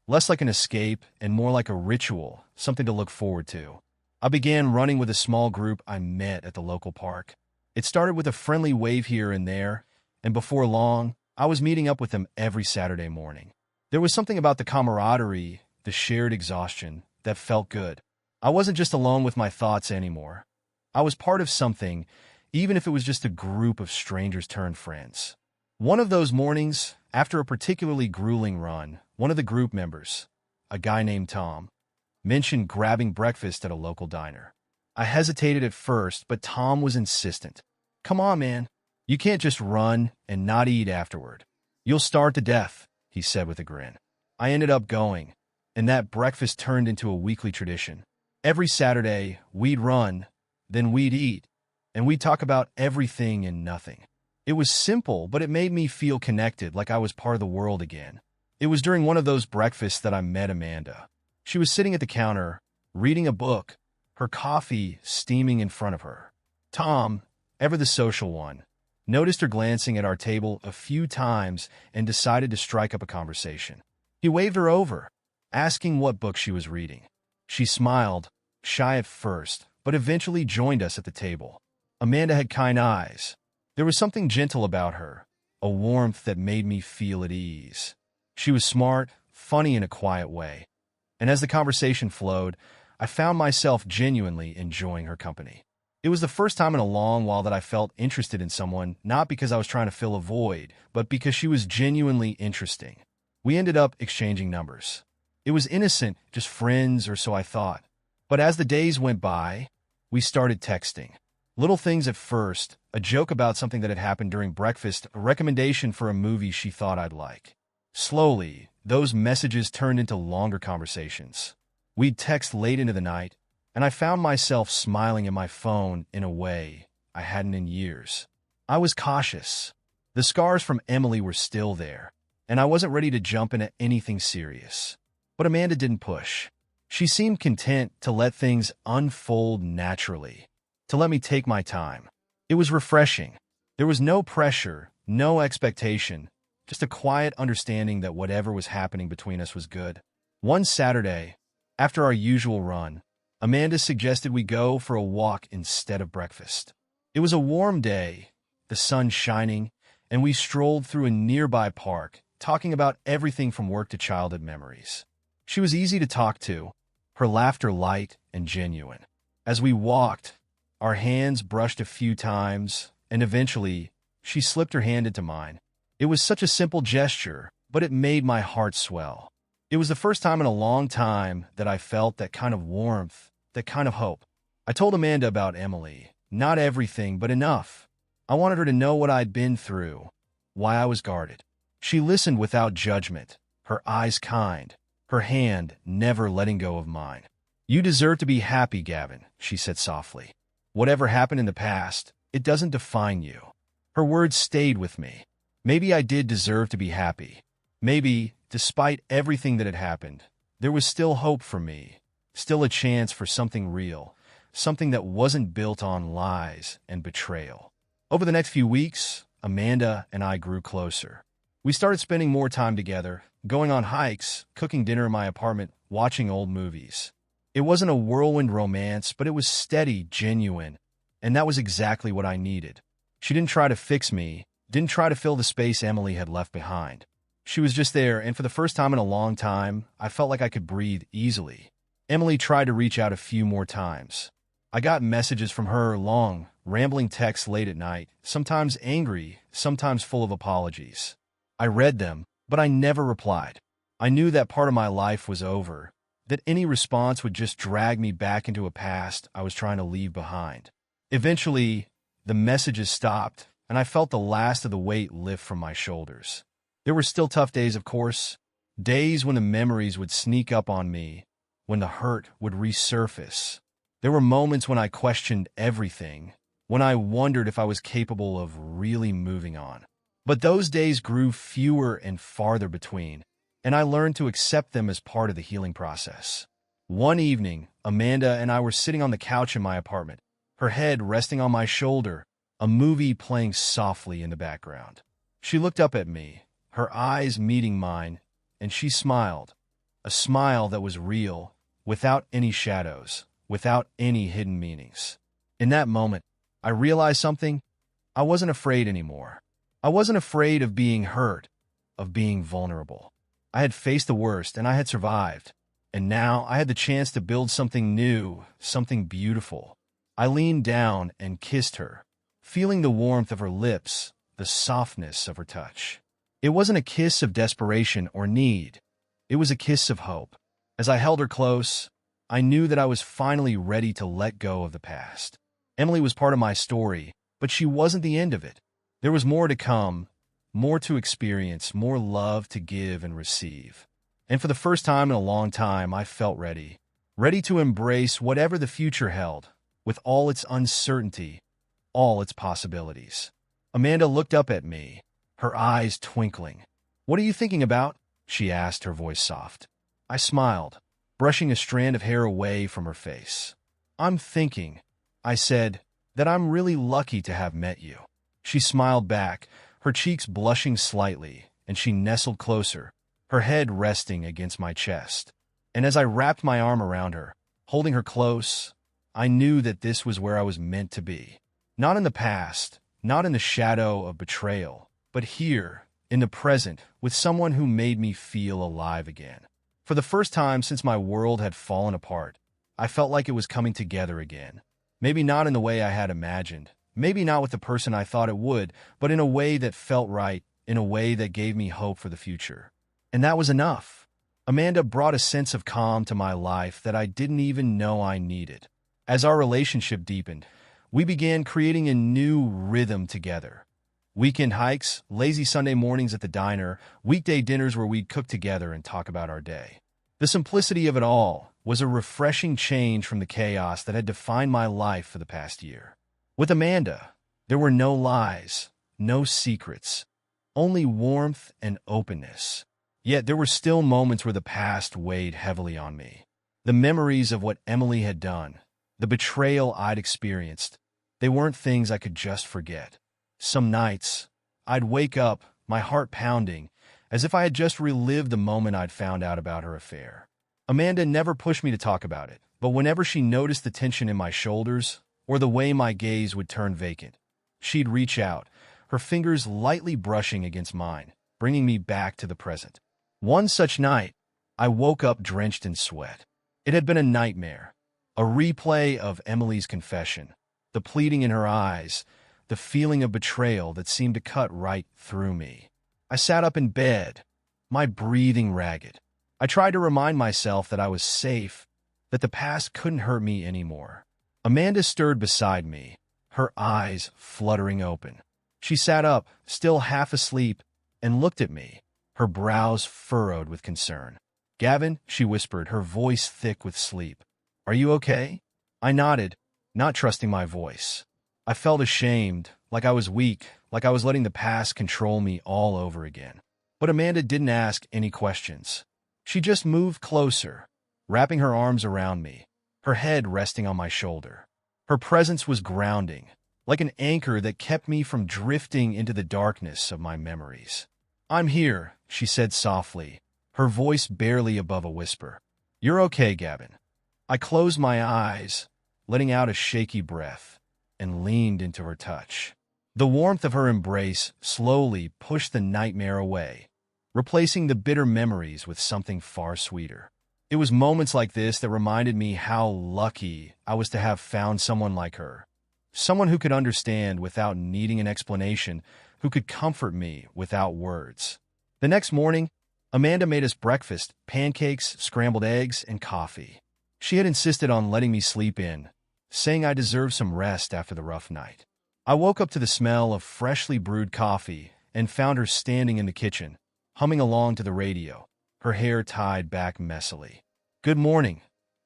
Less like an escape and more like a ritual, something to look forward to. I began running with a small group I met at the local park. It started with a friendly wave here and there, and before long, I was meeting up with them every Saturday morning. There was something about the camaraderie, the shared exhaustion, that felt good. I wasn't just alone with my thoughts anymore. I was part of something, even if it was just a group of strangers turned friends. One of those mornings, after a particularly grueling run, one of the group members, a guy named Tom, mentioned grabbing breakfast at a local diner. I hesitated at first, but Tom was insistent. "Come on, man. You can't just run and not eat afterward. You'll starve to death," he said with a grin. I ended up going, and that breakfast turned into a weekly tradition. Every Saturday, we'd run, then we'd eat, and we'd talk about everything and nothing. It was simple, but it made me feel connected, like I was part of the world again. It was during one of those breakfasts that I met Amanda. She was sitting at the counter, reading a book, her coffee steaming in front of her. Tom, ever the social one, noticed her glancing at our table a few times and decided to strike up a conversation. He waved her over, asking what book she was reading. She smiled, shy at first, but eventually joined us at the table. Amanda had kind eyes. There was something gentle about her, a warmth that made me feel at ease. She was smart, funny in a quiet way. And as the conversation flowed, I found myself genuinely enjoying her company. It was the first time in a long while that I felt interested in someone, not because I was trying to fill a void, but because she was genuinely interesting. We ended up exchanging numbers. It was innocent, just friends, or so I thought. But as the days went by, we started texting. Little things at first, a joke about something that had happened during breakfast, a recommendation for a movie she thought I'd like. Slowly, those messages turned into longer conversations. We'd text late into the night, and I found myself smiling at my phone in a way I hadn't in years. I was cautious. The scars from Emily were still there, and I wasn't ready to jump into anything serious. But Amanda didn't push. She seemed content to let things unfold naturally, to let me take my time. It was refreshing. There was no pressure, no expectation, just a quiet understanding that whatever was happening between us was good. One Saturday, after our usual run, Amanda suggested we go for a walk instead of breakfast. It was a warm day, the sun shining, and we strolled through a nearby park, talking about everything from work to childhood memories. She was easy to talk to, her laughter light and genuine. As we walked, our hands brushed a few times, and eventually, she slipped her hand into mine. It was such a simple gesture, but it made my heart swell. It was the first time in a long time that I felt that kind of warmth, that kind of hope. I told Amanda about Emily. Not everything, but enough. I wanted her to know what I'd been through, why I was guarded. She listened without judgment, her eyes kind, her hand never letting go of mine. "You deserve to be happy, Gavin," she said softly. "Whatever happened in the past, it doesn't define you." Her words stayed with me. Maybe I did deserve to be happy. Maybe, despite everything that had happened, there was still hope for me, still a chance for something real, something that wasn't built on lies and betrayal. Over the next few weeks, Amanda and I grew closer. We started spending more time together, going on hikes, cooking dinner in my apartment, watching old movies. It wasn't a whirlwind romance, but it was steady, genuine, and that was exactly what I needed. She didn't try to fix me, didn't try to fill the space Emily had left behind. She was just there, and for the first time in a long time, I felt like I could breathe easily. Emily tried to reach out a few more times. I got messages from her, long, rambling texts late at night, sometimes angry, sometimes full of apologies. I read them, but I never replied. I knew that part of my life was over, that any response would just drag me back into a past I was trying to leave behind. Eventually, the messages stopped, and I felt the last of the weight lift from my shoulders. There were still tough days, of course, days when the memories would sneak up on me, when the hurt would resurface. There were moments when I questioned everything, when I wondered if I was capable of really moving on. But those days grew fewer and farther between, and I learned to accept them as part of the healing process. One evening, Amanda and I were sitting on the couch in my apartment, her head resting on my shoulder, a movie playing softly in the background. She looked up at me, her eyes meeting mine, and she smiled. A smile that was real, without any shadows, without any hidden meanings. In that moment, I realized something. I wasn't afraid anymore. I wasn't afraid of being hurt, of being vulnerable. I had faced the worst, and I had survived. And now I had the chance to build something new, something beautiful. I leaned down and kissed her, feeling the warmth of her lips, the softness of her touch. It wasn't a kiss of desperation or need. It was a kiss of hope. As I held her close, I knew that I was finally ready to let go of the past. Emily was part of my story, but she wasn't the end of it. There was more to come, more to experience, more love to give and receive. And for the first time in a long time, I felt ready. Ready to embrace whatever the future held, with all its uncertainty, all its possibilities. Amanda looked up at me, her eyes twinkling. "What are you thinking about?" she asked, her voice soft. I smiled, brushing a strand of hair away from her face. "I'm thinking," I said, "that I'm really lucky to have met you." She smiled back, her cheeks blushing slightly, and she nestled closer, her head resting against my chest. And as I wrapped my arm around her, holding her close, I knew that this was where I was meant to be. Not in the past, not in the shadow of betrayal, but here, in the present, with someone who made me feel alive again. For the first time since my world had fallen apart, I felt like it was coming together again. Maybe not in the way I had imagined, maybe not with the person I thought it would, but in a way that felt right, in a way that gave me hope for the future. And that was enough. Amanda brought a sense of calm to my life that I didn't even know I needed. As our relationship deepened, we began creating a new rhythm together. Weekend hikes, lazy Sunday mornings at the diner, weekday dinners where we'd cook together and talk about our day. The simplicity of it all was a refreshing change from the chaos that had defined my life for the past year. With Amanda, there were no lies, no secrets, only warmth and openness. Yet there were still moments where the past weighed heavily on me. The memories of what Emily had done, the betrayal I'd experienced, they weren't things I could just forget. Some nights, I'd wake up, my heart pounding, as if I had just relived the moment I'd found out about her affair. Amanda never pushed me to talk about it, but whenever she noticed the tension in my shoulders, or the way my gaze would turn vacant, she'd reach out, her fingers lightly brushing against mine, bringing me back to the present. One such night, I woke up drenched in sweat. It had been a nightmare, a replay of Emily's confession, the pleading in her eyes, the feeling of betrayal that seemed to cut right through me. I sat up in bed, my breathing ragged. I tried to remind myself that I was safe, that the past couldn't hurt me anymore. Amanda stirred beside me, her eyes fluttering open. She sat up, still half asleep, and looked at me, her brows furrowed with concern. "Gavin," she whispered, her voice thick with sleep. "Are you okay?" I nodded, not trusting my voice. I felt ashamed, like I was weak, like I was letting the past control me all over again. But Amanda didn't ask any questions. She just moved closer, wrapping her arms around me, her head resting on my shoulder. Her presence was grounding, like an anchor that kept me from drifting into the darkness of my memories. "I'm here," she said softly, her voice barely above a whisper. "You're okay, Gavin." I closed my eyes, letting out a shaky breath, and leaned into her touch. The warmth of her embrace slowly pushed the nightmare away, replacing the bitter memories with something far sweeter. It was moments like this that reminded me how lucky I was to have found someone like her. Someone who could understand without needing an explanation, who could comfort me without words. The next morning, Amanda made us breakfast, pancakes, scrambled eggs, and coffee. She had insisted on letting me sleep in, saying I deserved some rest after the rough night. I woke up to the smell of freshly brewed coffee and found her standing in the kitchen, humming along to the radio, her hair tied back messily. "Good morning,"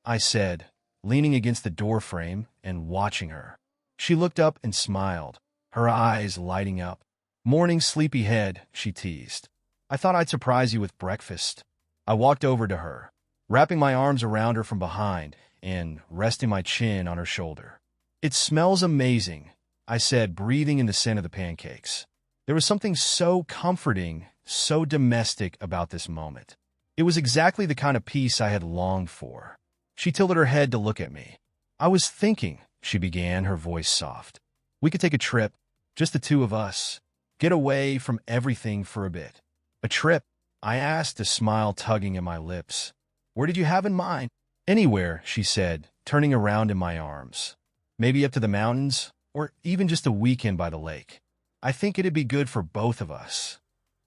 I said, leaning against the doorframe and watching her. She looked up and smiled, her eyes lighting up. "Morning, sleepyhead," she teased. "I thought I'd surprise you with breakfast." I walked over to her, wrapping my arms around her from behind and resting my chin on her shoulder. "It smells amazing," I said, breathing in the scent of the pancakes. There was something so comforting, so domestic about this moment. It was exactly the kind of peace I had longed for. She tilted her head to look at me. "I was thinking," she began, her voice soft. "We could take a trip, just the two of us. Get away from everything for a bit." "A trip?" I asked, a smile tugging at my lips. "Where did you have in mind?" "Anywhere," she said, turning around in my arms. "Maybe up to the mountains, or even just a weekend by the lake. I think it'd be good for both of us."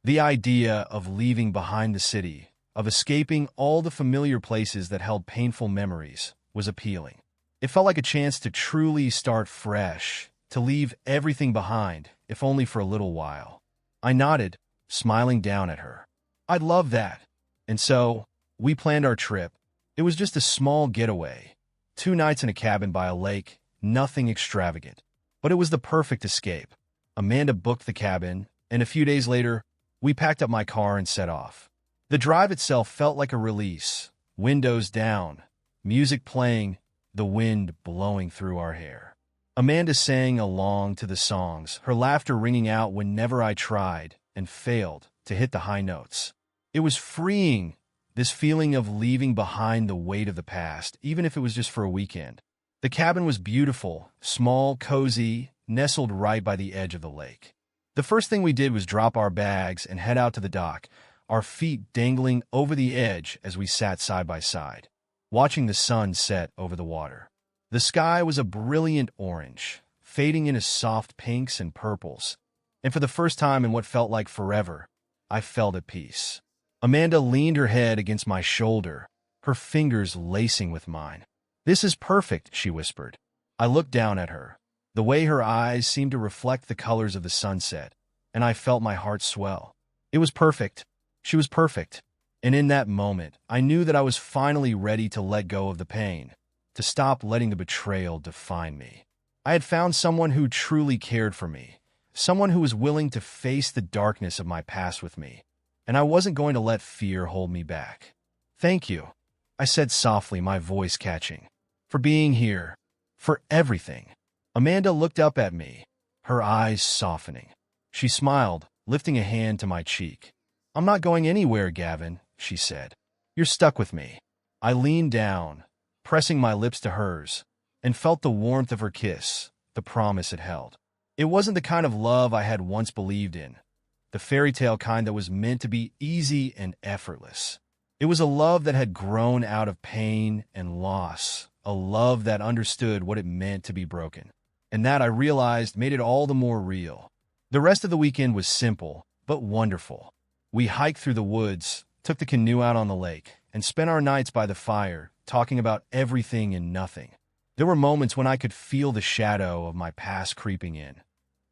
The idea of leaving behind the city, of escaping all the familiar places that held painful memories, was appealing. It felt like a chance to truly start fresh, to leave everything behind, if only for a little while. I nodded, smiling down at her. "I'd love that." And so, we planned our trip. It was just a small getaway. 2 nights in a cabin by a lake, nothing extravagant. But it was the perfect escape. Amanda booked the cabin, and a few days later, we packed up my car and set off. The drive itself felt like a release. Windows down, music playing, the wind blowing through our hair. Amanda sang along to the songs, her laughter ringing out whenever I tried, and failed, to hit the high notes. It was freeing, this feeling of leaving behind the weight of the past, even if it was just for a weekend. The cabin was beautiful, small, cozy, nestled right by the edge of the lake. The first thing we did was drop our bags and head out to the dock, our feet dangling over the edge as we sat side by side, watching the sun set over the water. The sky was a brilliant orange, fading into soft pinks and purples, and for the first time in what felt like forever, I felt at peace. Amanda leaned her head against my shoulder, her fingers lacing with mine. "This is perfect," she whispered. I looked down at her. The way her eyes seemed to reflect the colors of the sunset, and I felt my heart swell. It was perfect. She was perfect. And in that moment, I knew that I was finally ready to let go of the pain, to stop letting the betrayal define me. I had found someone who truly cared for me, someone who was willing to face the darkness of my past with me, and I wasn't going to let fear hold me back. "Thank you," I said softly, my voice catching, "for being here, for everything." Amanda looked up at me, her eyes softening. She smiled, lifting a hand to my cheek. "I'm not going anywhere, Gavin," she said. "You're stuck with me." I leaned down, pressing my lips to hers, and felt the warmth of her kiss, the promise it held. It wasn't the kind of love I had once believed in, the fairy tale kind that was meant to be easy and effortless. It was a love that had grown out of pain and loss, a love that understood what it meant to be broken. And that, I realized, made it all the more real. The rest of the weekend was simple, but wonderful. We hiked through the woods, took the canoe out on the lake, and spent our nights by the fire, talking about everything and nothing. There were moments when I could feel the shadow of my past creeping in.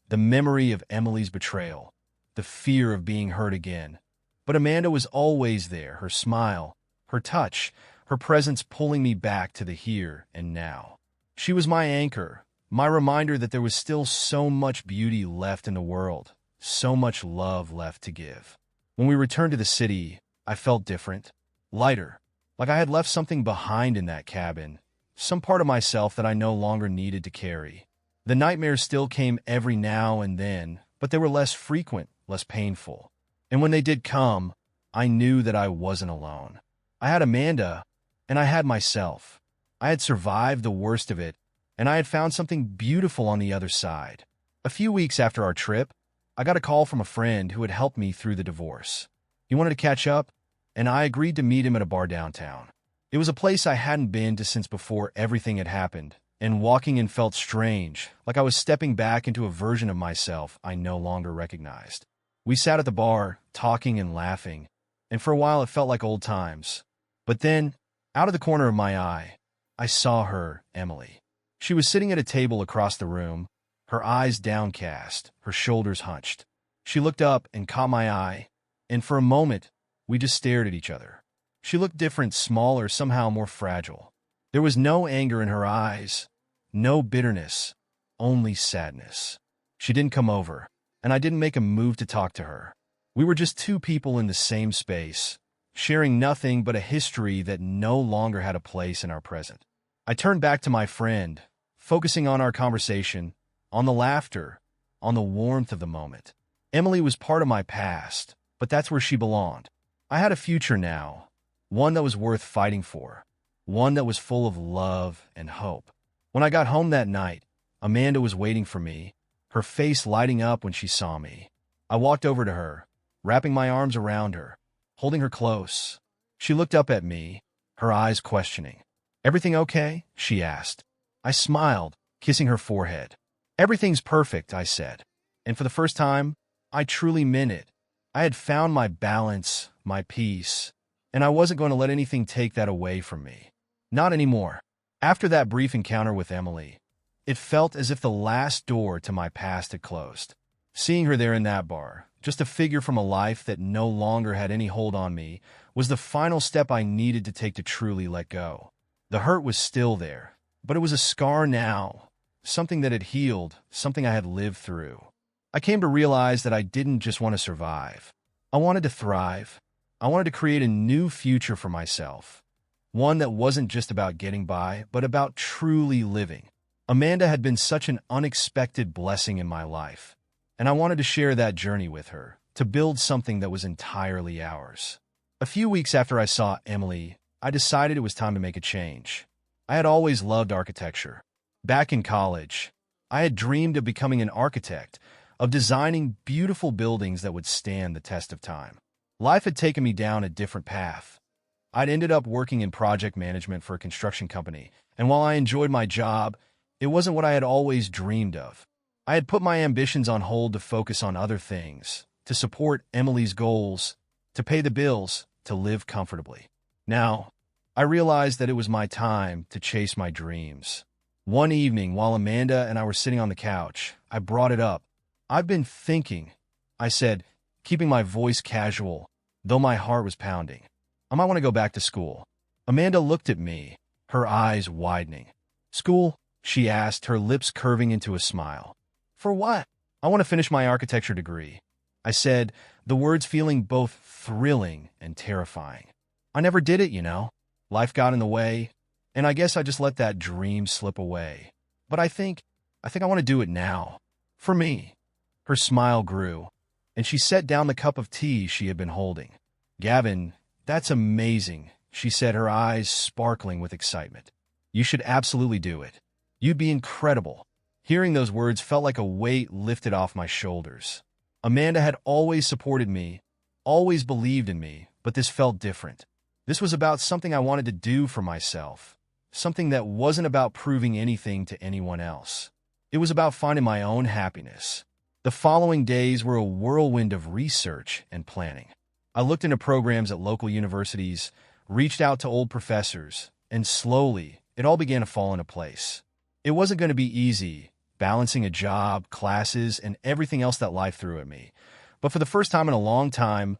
The memory of Emily's betrayal, the fear of being hurt again. But Amanda was always there, her smile, her touch, her presence pulling me back to the here and now. She was my anchor, my reminder that there was still so much beauty left in the world, so much love left to give. When we returned to the city, I felt different, lighter, like I had left something behind in that cabin, some part of myself that I no longer needed to carry. The nightmares still came every now and then, but they were less frequent, less painful. And when they did come, I knew that I wasn't alone. I had Amanda, and I had myself. I had survived the worst of it, and I had found something beautiful on the other side. A few weeks after our trip, I got a call from a friend who had helped me through the divorce. He wanted to catch up, and I agreed to meet him at a bar downtown. It was a place I hadn't been to since before everything had happened, and walking in felt strange, like I was stepping back into a version of myself I no longer recognized. We sat at the bar, talking and laughing, and for a while it felt like old times. But then, out of the corner of my eye, I saw her, Emily. She was sitting at a table across the room, her eyes downcast, her shoulders hunched. She looked up and caught my eye, and for a moment, we just stared at each other. She looked different, smaller, somehow more fragile. There was no anger in her eyes, no bitterness, only sadness. She didn't come over, and I didn't make a move to talk to her. We were just two people in the same space, sharing nothing but a history that no longer had a place in our present. I turned back to my friend, focusing on our conversation, on the laughter, on the warmth of the moment. Emily was part of my past, but that's where she belonged. I had a future now, one that was worth fighting for, one that was full of love and hope. When I got home that night, Amanda was waiting for me, her face lighting up when she saw me. I walked over to her, wrapping my arms around her, holding her close. She looked up at me, her eyes questioning. "Everything okay?" she asked. I smiled, kissing her forehead. "Everything's perfect," I said. And for the first time, I truly meant it. I had found my balance, my peace, and I wasn't going to let anything take that away from me. Not anymore. After that brief encounter with Emily, it felt as if the last door to my past had closed. Seeing her there in that bar, just a figure from a life that no longer had any hold on me, was the final step I needed to take to truly let go. The hurt was still there, but it was a scar now, something that had healed, something I had lived through. I came to realize that I didn't just want to survive. I wanted to thrive. I wanted to create a new future for myself. One that wasn't just about getting by, but about truly living. Amanda had been such an unexpected blessing in my life, and I wanted to share that journey with her, to build something that was entirely ours. A few weeks after I saw Emily, I decided it was time to make a change. I had always loved architecture. Back in college, I had dreamed of becoming an architect, of designing beautiful buildings that would stand the test of time. Life had taken me down a different path. I'd ended up working in project management for a construction company, and while I enjoyed my job, it wasn't what I had always dreamed of. I had put my ambitions on hold to focus on other things, to support Emily's goals, to pay the bills, to live comfortably. Now, I realized that it was my time to chase my dreams. One evening, while Amanda and I were sitting on the couch, I brought it up. "I've been thinking," I said, keeping my voice casual, though my heart was pounding. "I might want to go back to school." Amanda looked at me, her eyes widening. "School?" she asked, her lips curving into a smile. "For what?" "I want to finish my architecture degree," I said, the words feeling both thrilling and terrifying. "I never did it, you know. Life got in the way, and I guess I just let that dream slip away. But I think I want to do it now. For me." Her smile grew, and she set down the cup of tea she had been holding. "Gavin, that's amazing," she said, her eyes sparkling with excitement. "You should absolutely do it. You'd be incredible." Hearing those words felt like a weight lifted off my shoulders. Amanda had always supported me, always believed in me, but this felt different. This was about something I wanted to do for myself, something that wasn't about proving anything to anyone else. It was about finding my own happiness. The following days were a whirlwind of research and planning. I looked into programs at local universities, reached out to old professors, and slowly, it all began to fall into place. It wasn't going to be easy, balancing a job, classes, and everything else that life threw at me. But for the first time in a long time,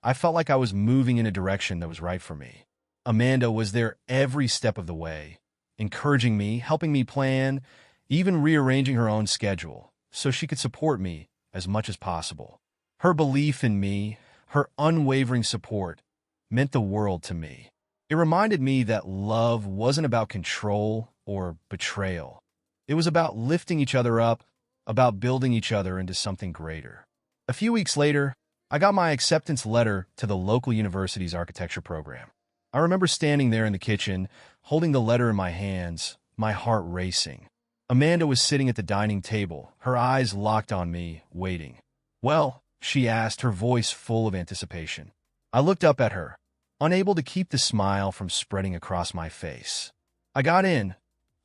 I felt like I was moving in a direction that was right for me. Amanda was there every step of the way, encouraging me, helping me plan, even rearranging her own schedule so she could support me as much as possible. Her belief in me, her unwavering support, meant the world to me. It reminded me that love wasn't about control or betrayal. It was about lifting each other up, about building each other into something greater. A few weeks later, I got my acceptance letter to the local university's architecture program. I remember standing there in the kitchen, holding the letter in my hands, my heart racing. Amanda was sitting at the dining table, her eyes locked on me, waiting. "Well," she asked, her voice full of anticipation. I looked up at her, unable to keep the smile from spreading across my face. "I got in,"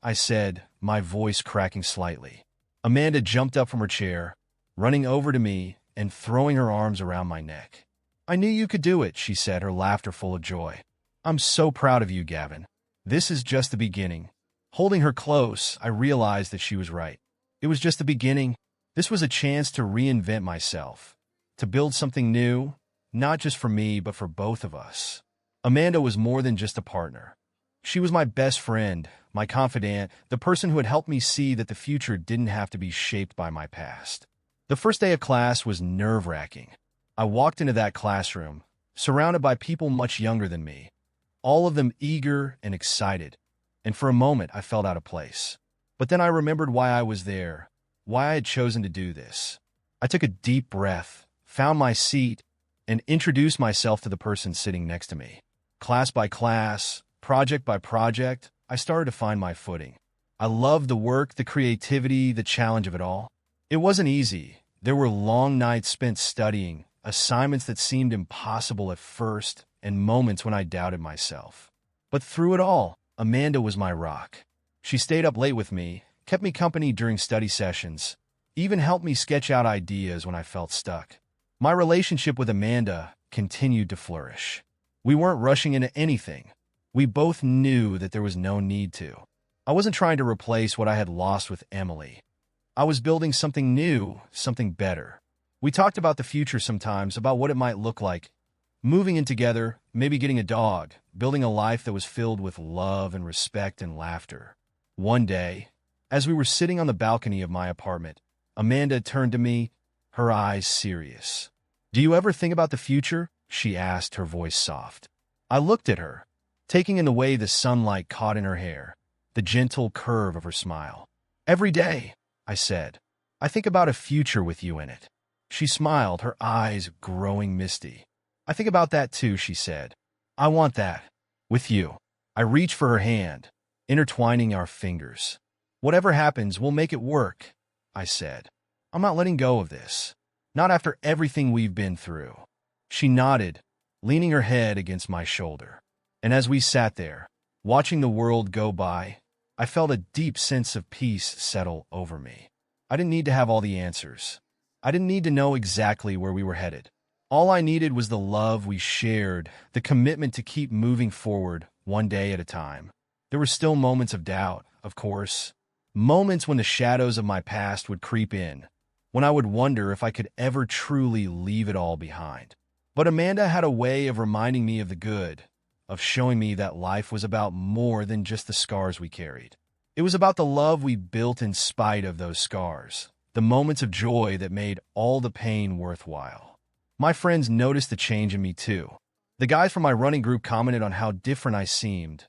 I said, my voice cracking slightly. Amanda jumped up from her chair, running over to me and throwing her arms around my neck. "I knew you could do it," she said, her laughter full of joy. "I'm so proud of you, Gavin. This is just the beginning." Holding her close, I realized that she was right. It was just the beginning. This was a chance to reinvent myself, to build something new, not just for me, but for both of us. Amanda was more than just a partner. She was my best friend, my confidant, the person who had helped me see that the future didn't have to be shaped by my past. The first day of class was nerve-wracking. I walked into that classroom, surrounded by people much younger than me, all of them eager and excited, and for a moment I felt out of place. But then I remembered why I was there, why I had chosen to do this. I took a deep breath, found my seat, and introduced myself to the person sitting next to me. Class by class, project by project, I started to find my footing. I loved the work, the creativity, the challenge of it all. It wasn't easy. There were long nights spent studying, assignments that seemed impossible at first, and moments when I doubted myself. But through it all, Amanda was my rock. She stayed up late with me, kept me company during study sessions, even helped me sketch out ideas when I felt stuck. My relationship with Amanda continued to flourish. We weren't rushing into anything. We both knew that there was no need to. I wasn't trying to replace what I had lost with Emily. I was building something new, something better. We talked about the future sometimes, about what it might look like. Moving in together, maybe getting a dog, building a life that was filled with love and respect and laughter. One day, as we were sitting on the balcony of my apartment, Amanda turned to me, her eyes serious. "Do you ever think about the future?" she asked, her voice soft. I looked at her, taking in the way the sunlight caught in her hair, the gentle curve of her smile. "Every day," I said. "I think about a future with you in it." She smiled, her eyes growing misty. "I think about that too," she said. "I want that. With you." I reached for her hand, intertwining our fingers. "Whatever happens, we'll make it work," I said. "I'm not letting go of this. Not after everything we've been through." She nodded, leaning her head against my shoulder. And as we sat there, watching the world go by, I felt a deep sense of peace settle over me. I didn't need to have all the answers. I didn't need to know exactly where we were headed. All I needed was the love we shared, the commitment to keep moving forward one day at a time. There were still moments of doubt, of course. Moments when the shadows of my past would creep in, when I would wonder if I could ever truly leave it all behind. But Amanda had a way of reminding me of the good, of showing me that life was about more than just the scars we carried. It was about the love we built in spite of those scars, the moments of joy that made all the pain worthwhile. My friends noticed the change in me too. The guys from my running group commented on how different I seemed,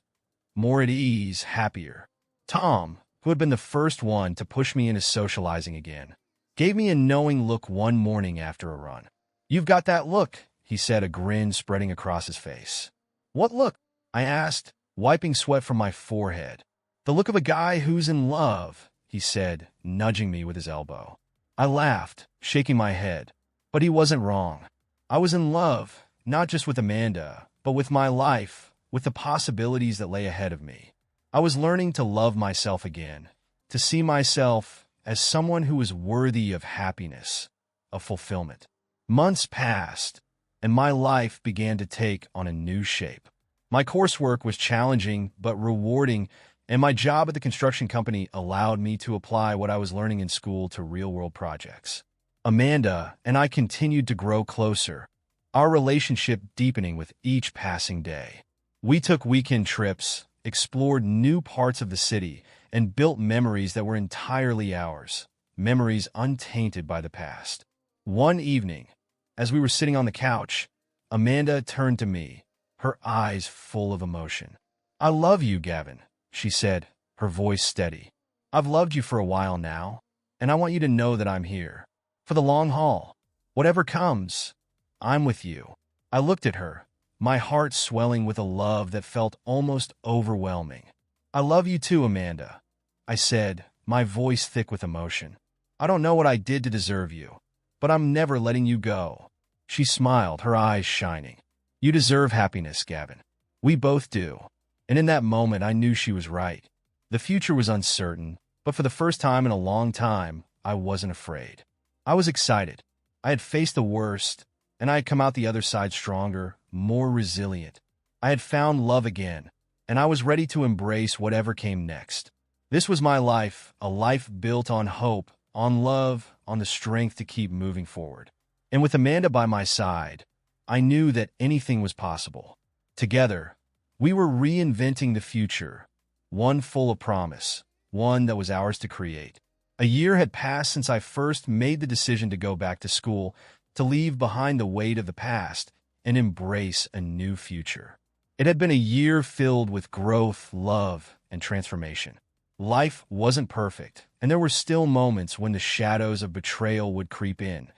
more at ease, happier. Tom, who had been the first one to push me into socializing again, gave me a knowing look one morning after a run. "You've got that look," he said, a grin spreading across his face. "What look?" I asked, wiping sweat from my forehead. "The look of a guy who's in love," he said, nudging me with his elbow. I laughed, shaking my head. But he wasn't wrong. I was in love, not just with Amanda, but with my life, with the possibilities that lay ahead of me. I was learning to love myself again, to see myself as someone who was worthy of happiness, of fulfillment. Months passed, and my life began to take on a new shape. My coursework was challenging but rewarding, and my job at the construction company allowed me to apply what I was learning in school to real-world projects. Amanda and I continued to grow closer, our relationship deepening with each passing day. We took weekend trips, explored new parts of the city, and built memories that were entirely ours, memories untainted by the past. One evening, as we were sitting on the couch, Amanda turned to me, her eyes full of emotion. "I love you, Gavin," she said, her voice steady. "I've loved you for a while now, and I want you to know that I'm here. For the long haul. Whatever comes, I'm with you." I looked at her, my heart swelling with a love that felt almost overwhelming. "I love you too, Amanda," I said, my voice thick with emotion. "I don't know what I did to deserve you, but I'm never letting you go." She smiled, her eyes shining. "You deserve happiness, Gavin. We both do." And in that moment, I knew she was right. The future was uncertain, but for the first time in a long time, I wasn't afraid. I was excited. I had faced the worst, and I had come out the other side stronger, more resilient. I had found love again, and I was ready to embrace whatever came next. This was my life, a life built on hope, on love, on the strength to keep moving forward. And with Amanda by my side, I knew that anything was possible. Together, we were reinventing the future, one full of promise, one that was ours to create. A year had passed since I first made the decision to go back to school, to leave behind the weight of the past and embrace a new future. It had been a year filled with growth, love, and transformation. Life wasn't perfect, and there were still moments when the shadows of betrayal would creep in,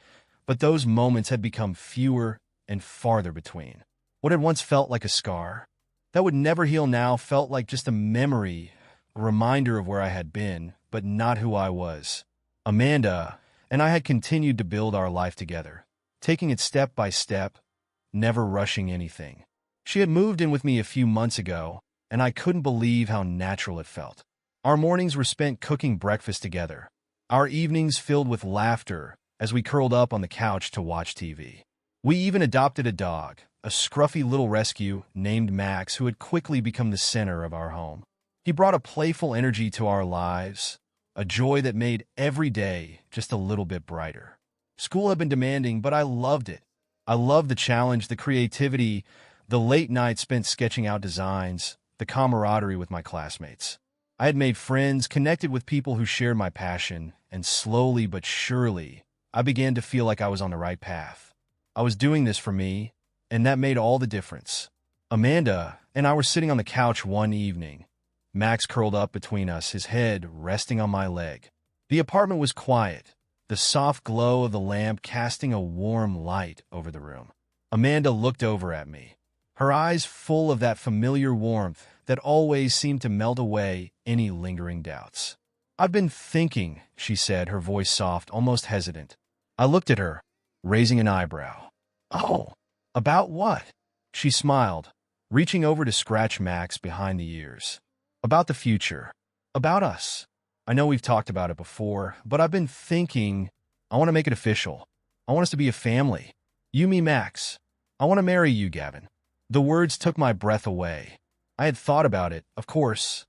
but those moments had become fewer and farther between. What had once felt like a scar, that would never heal now, felt like just a memory, a reminder of where I had been, but not who I was. Amanda and I had continued to build our life together, taking it step by step, never rushing anything. She had moved in with me a few months ago, and I couldn't believe how natural it felt. Our mornings were spent cooking breakfast together, our evenings filled with laughter as we curled up on the couch to watch TV. We even adopted a dog, a scruffy little rescue named Max, who had quickly become the center of our home. He brought a playful energy to our lives, a joy that made every day just a little bit brighter. School had been demanding, but I loved it. I loved the challenge, the creativity, the late nights spent sketching out designs, the camaraderie with my classmates. I had made friends, connected with people who shared my passion, and slowly but surely, I began to feel like I was on the right path. I was doing this for me, and that made all the difference. Amanda and I were sitting on the couch one evening, Max curled up between us, his head resting on my leg. The apartment was quiet, the soft glow of the lamp casting a warm light over the room. Amanda looked over at me, her eyes full of that familiar warmth that always seemed to melt away any lingering doubts. "I've been thinking," she said, her voice soft, almost hesitant. I looked at her, raising an eyebrow. "Oh, about what?" She smiled, reaching over to scratch Max behind the ears. "About the future. About us. I know we've talked about it before, but I've been thinking, I want to make it official. I want us to be a family. You, me, Max. I want to marry you, Gavin." The words took my breath away. I had thought about it, of course.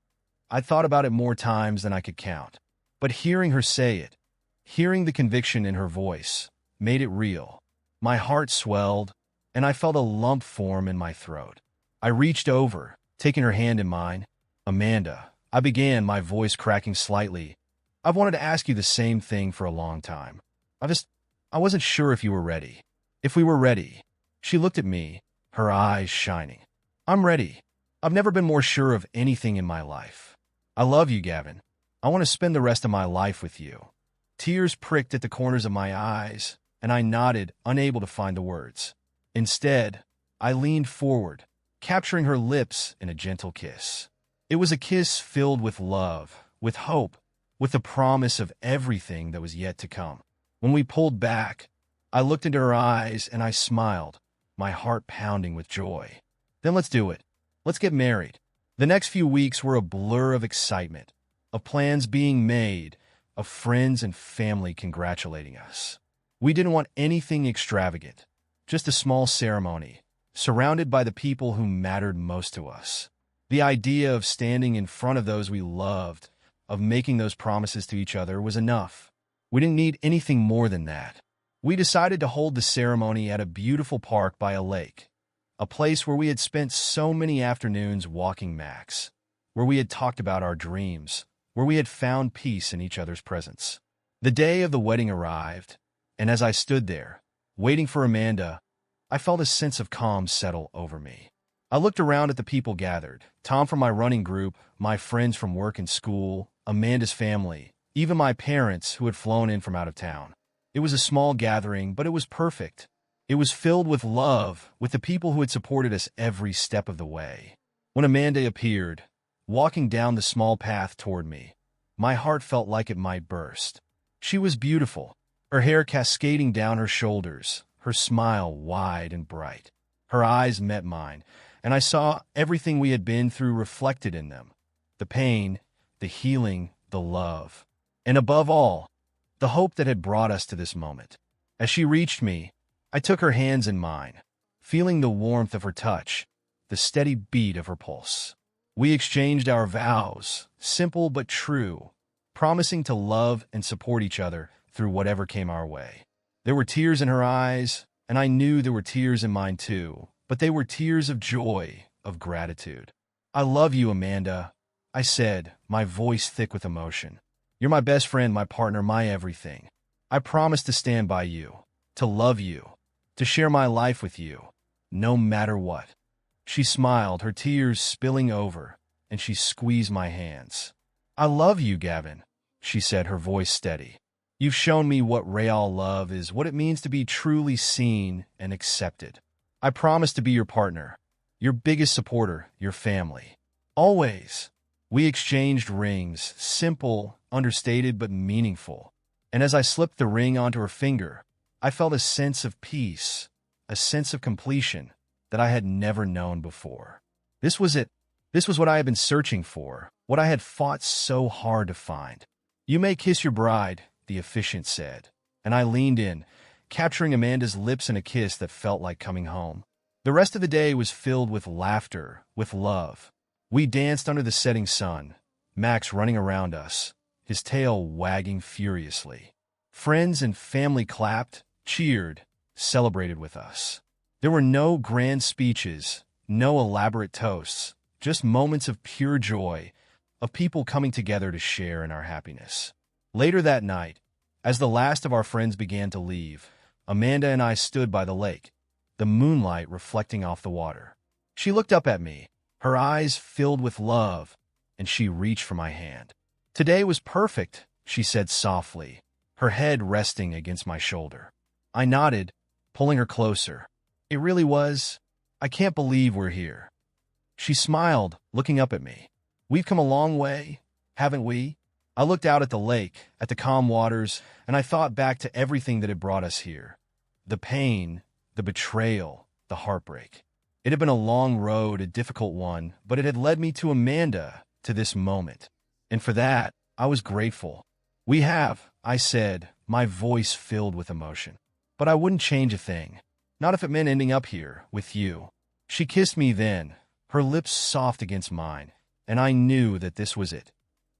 I'd thought about it more times than I could count. But hearing her say it, hearing the conviction in her voice, made it real. My heart swelled, and I felt a lump form in my throat. I reached over, taking her hand in mine. "Amanda," I began, my voice cracking slightly. "I've wanted to ask you the same thing for a long time. I wasn't sure if you were ready. If we were ready." She looked at me, her eyes shining. "I'm ready. I've never been more sure of anything in my life. I love you, Gavin. I want to spend the rest of my life with you." Tears pricked at the corners of my eyes, and I nodded, unable to find the words. Instead, I leaned forward, capturing her lips in a gentle kiss. It was a kiss filled with love, with hope, with the promise of everything that was yet to come. When we pulled back, I looked into her eyes and I smiled, my heart pounding with joy. "Then let's do it. Let's get married." The next few weeks were a blur of excitement, of plans being made, of friends and family congratulating us. We didn't want anything extravagant, just a small ceremony, surrounded by the people who mattered most to us. The idea of standing in front of those we loved, of making those promises to each other, was enough. We didn't need anything more than that. We decided to hold the ceremony at a beautiful park by a lake, a place where we had spent so many afternoons walking Max, where we had talked about our dreams, where we had found peace in each other's presence. The day of the wedding arrived, and as I stood there, waiting for Amanda, I felt a sense of calm settle over me. I looked around at the people gathered, Tom from my running group, my friends from work and school, Amanda's family, even my parents who had flown in from out of town. It was a small gathering, but it was perfect. It was filled with love, with the people who had supported us every step of the way. When Amanda appeared, walking down the small path toward me, my heart felt like it might burst. She was beautiful, her hair cascading down her shoulders, her smile wide and bright. Her eyes met mine, and I saw everything we had been through reflected in them. The pain, the healing, the love, and above all, the hope that had brought us to this moment. As she reached me, I took her hands in mine, feeling the warmth of her touch, the steady beat of her pulse. We exchanged our vows, simple but true, promising to love and support each other through whatever came our way. There were tears in her eyes, and I knew there were tears in mine too, but they were tears of joy, of gratitude. "I love you, Amanda," I said, my voice thick with emotion. "You're my best friend, my partner, my everything. I promise to stand by you, to love you, to share my life with you, no matter what." She smiled, her tears spilling over, and she squeezed my hands. "I love you, Gavin," she said, her voice steady. "You've shown me what real love is, what it means to be truly seen and accepted." I promise to be your partner, your biggest supporter, your family. Always. We exchanged rings, simple, understated, but meaningful. And as I slipped the ring onto her finger, I felt a sense of peace, a sense of completion that I had never known before. This was it. This was what I had been searching for, what I had fought so hard to find. "You may kiss your bride," the officiant said, and I leaned in, capturing Amanda's lips in a kiss that felt like coming home. The rest of the day was filled with laughter, with love. We danced under the setting sun, Max running around us, his tail wagging furiously. Friends and family clapped, cheered, celebrated with us. There were no grand speeches, no elaborate toasts, just moments of pure joy, of people coming together to share in our happiness. Later that night, as the last of our friends began to leave, Amanda and I stood by the lake, the moonlight reflecting off the water. She looked up at me, her eyes filled with love, and she reached for my hand. "Today was perfect," she said softly, her head resting against my shoulder. I nodded, pulling her closer. "It really was. I can't believe we're here." She smiled, looking up at me. "We've come a long way, haven't we?" I looked out at the lake, at the calm waters, and I thought back to everything that had brought us here. The pain, the betrayal, the heartbreak. It had been a long road, a difficult one, but it had led me to Amanda, to this moment. And for that, I was grateful. "We have," I said, my voice filled with emotion. "But I wouldn't change a thing. Not if it meant ending up here, with you." She kissed me then, her lips soft against mine, and I knew that this was it.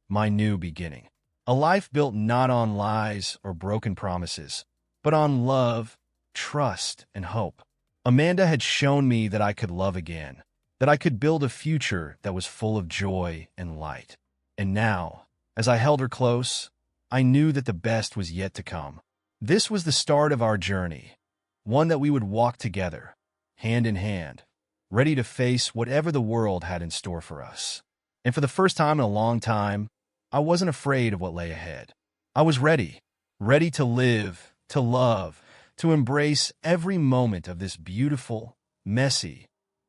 My new beginning. A life built not on lies or broken promises, but on love, trust, and hope. Amanda had shown me that I could love again, that I could build a future that was full of joy and light. And now, as I held her close, I knew that the best was yet to come. This was the start of our journey, one that we would walk together, hand in hand, ready to face whatever the world had in store for us. And for the first time in a long time, I wasn't afraid of what lay ahead. I was ready to live, to love, to embrace every moment of this beautiful, messy,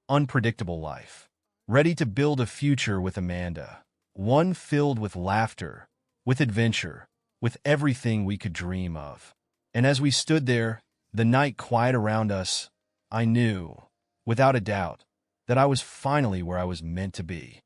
unpredictable life. Ready to build a future with Amanda, one filled with laughter, with adventure, with everything we could dream of. And as we stood there, the night quiet around us, I knew, without a doubt, that I was finally where I was meant to be.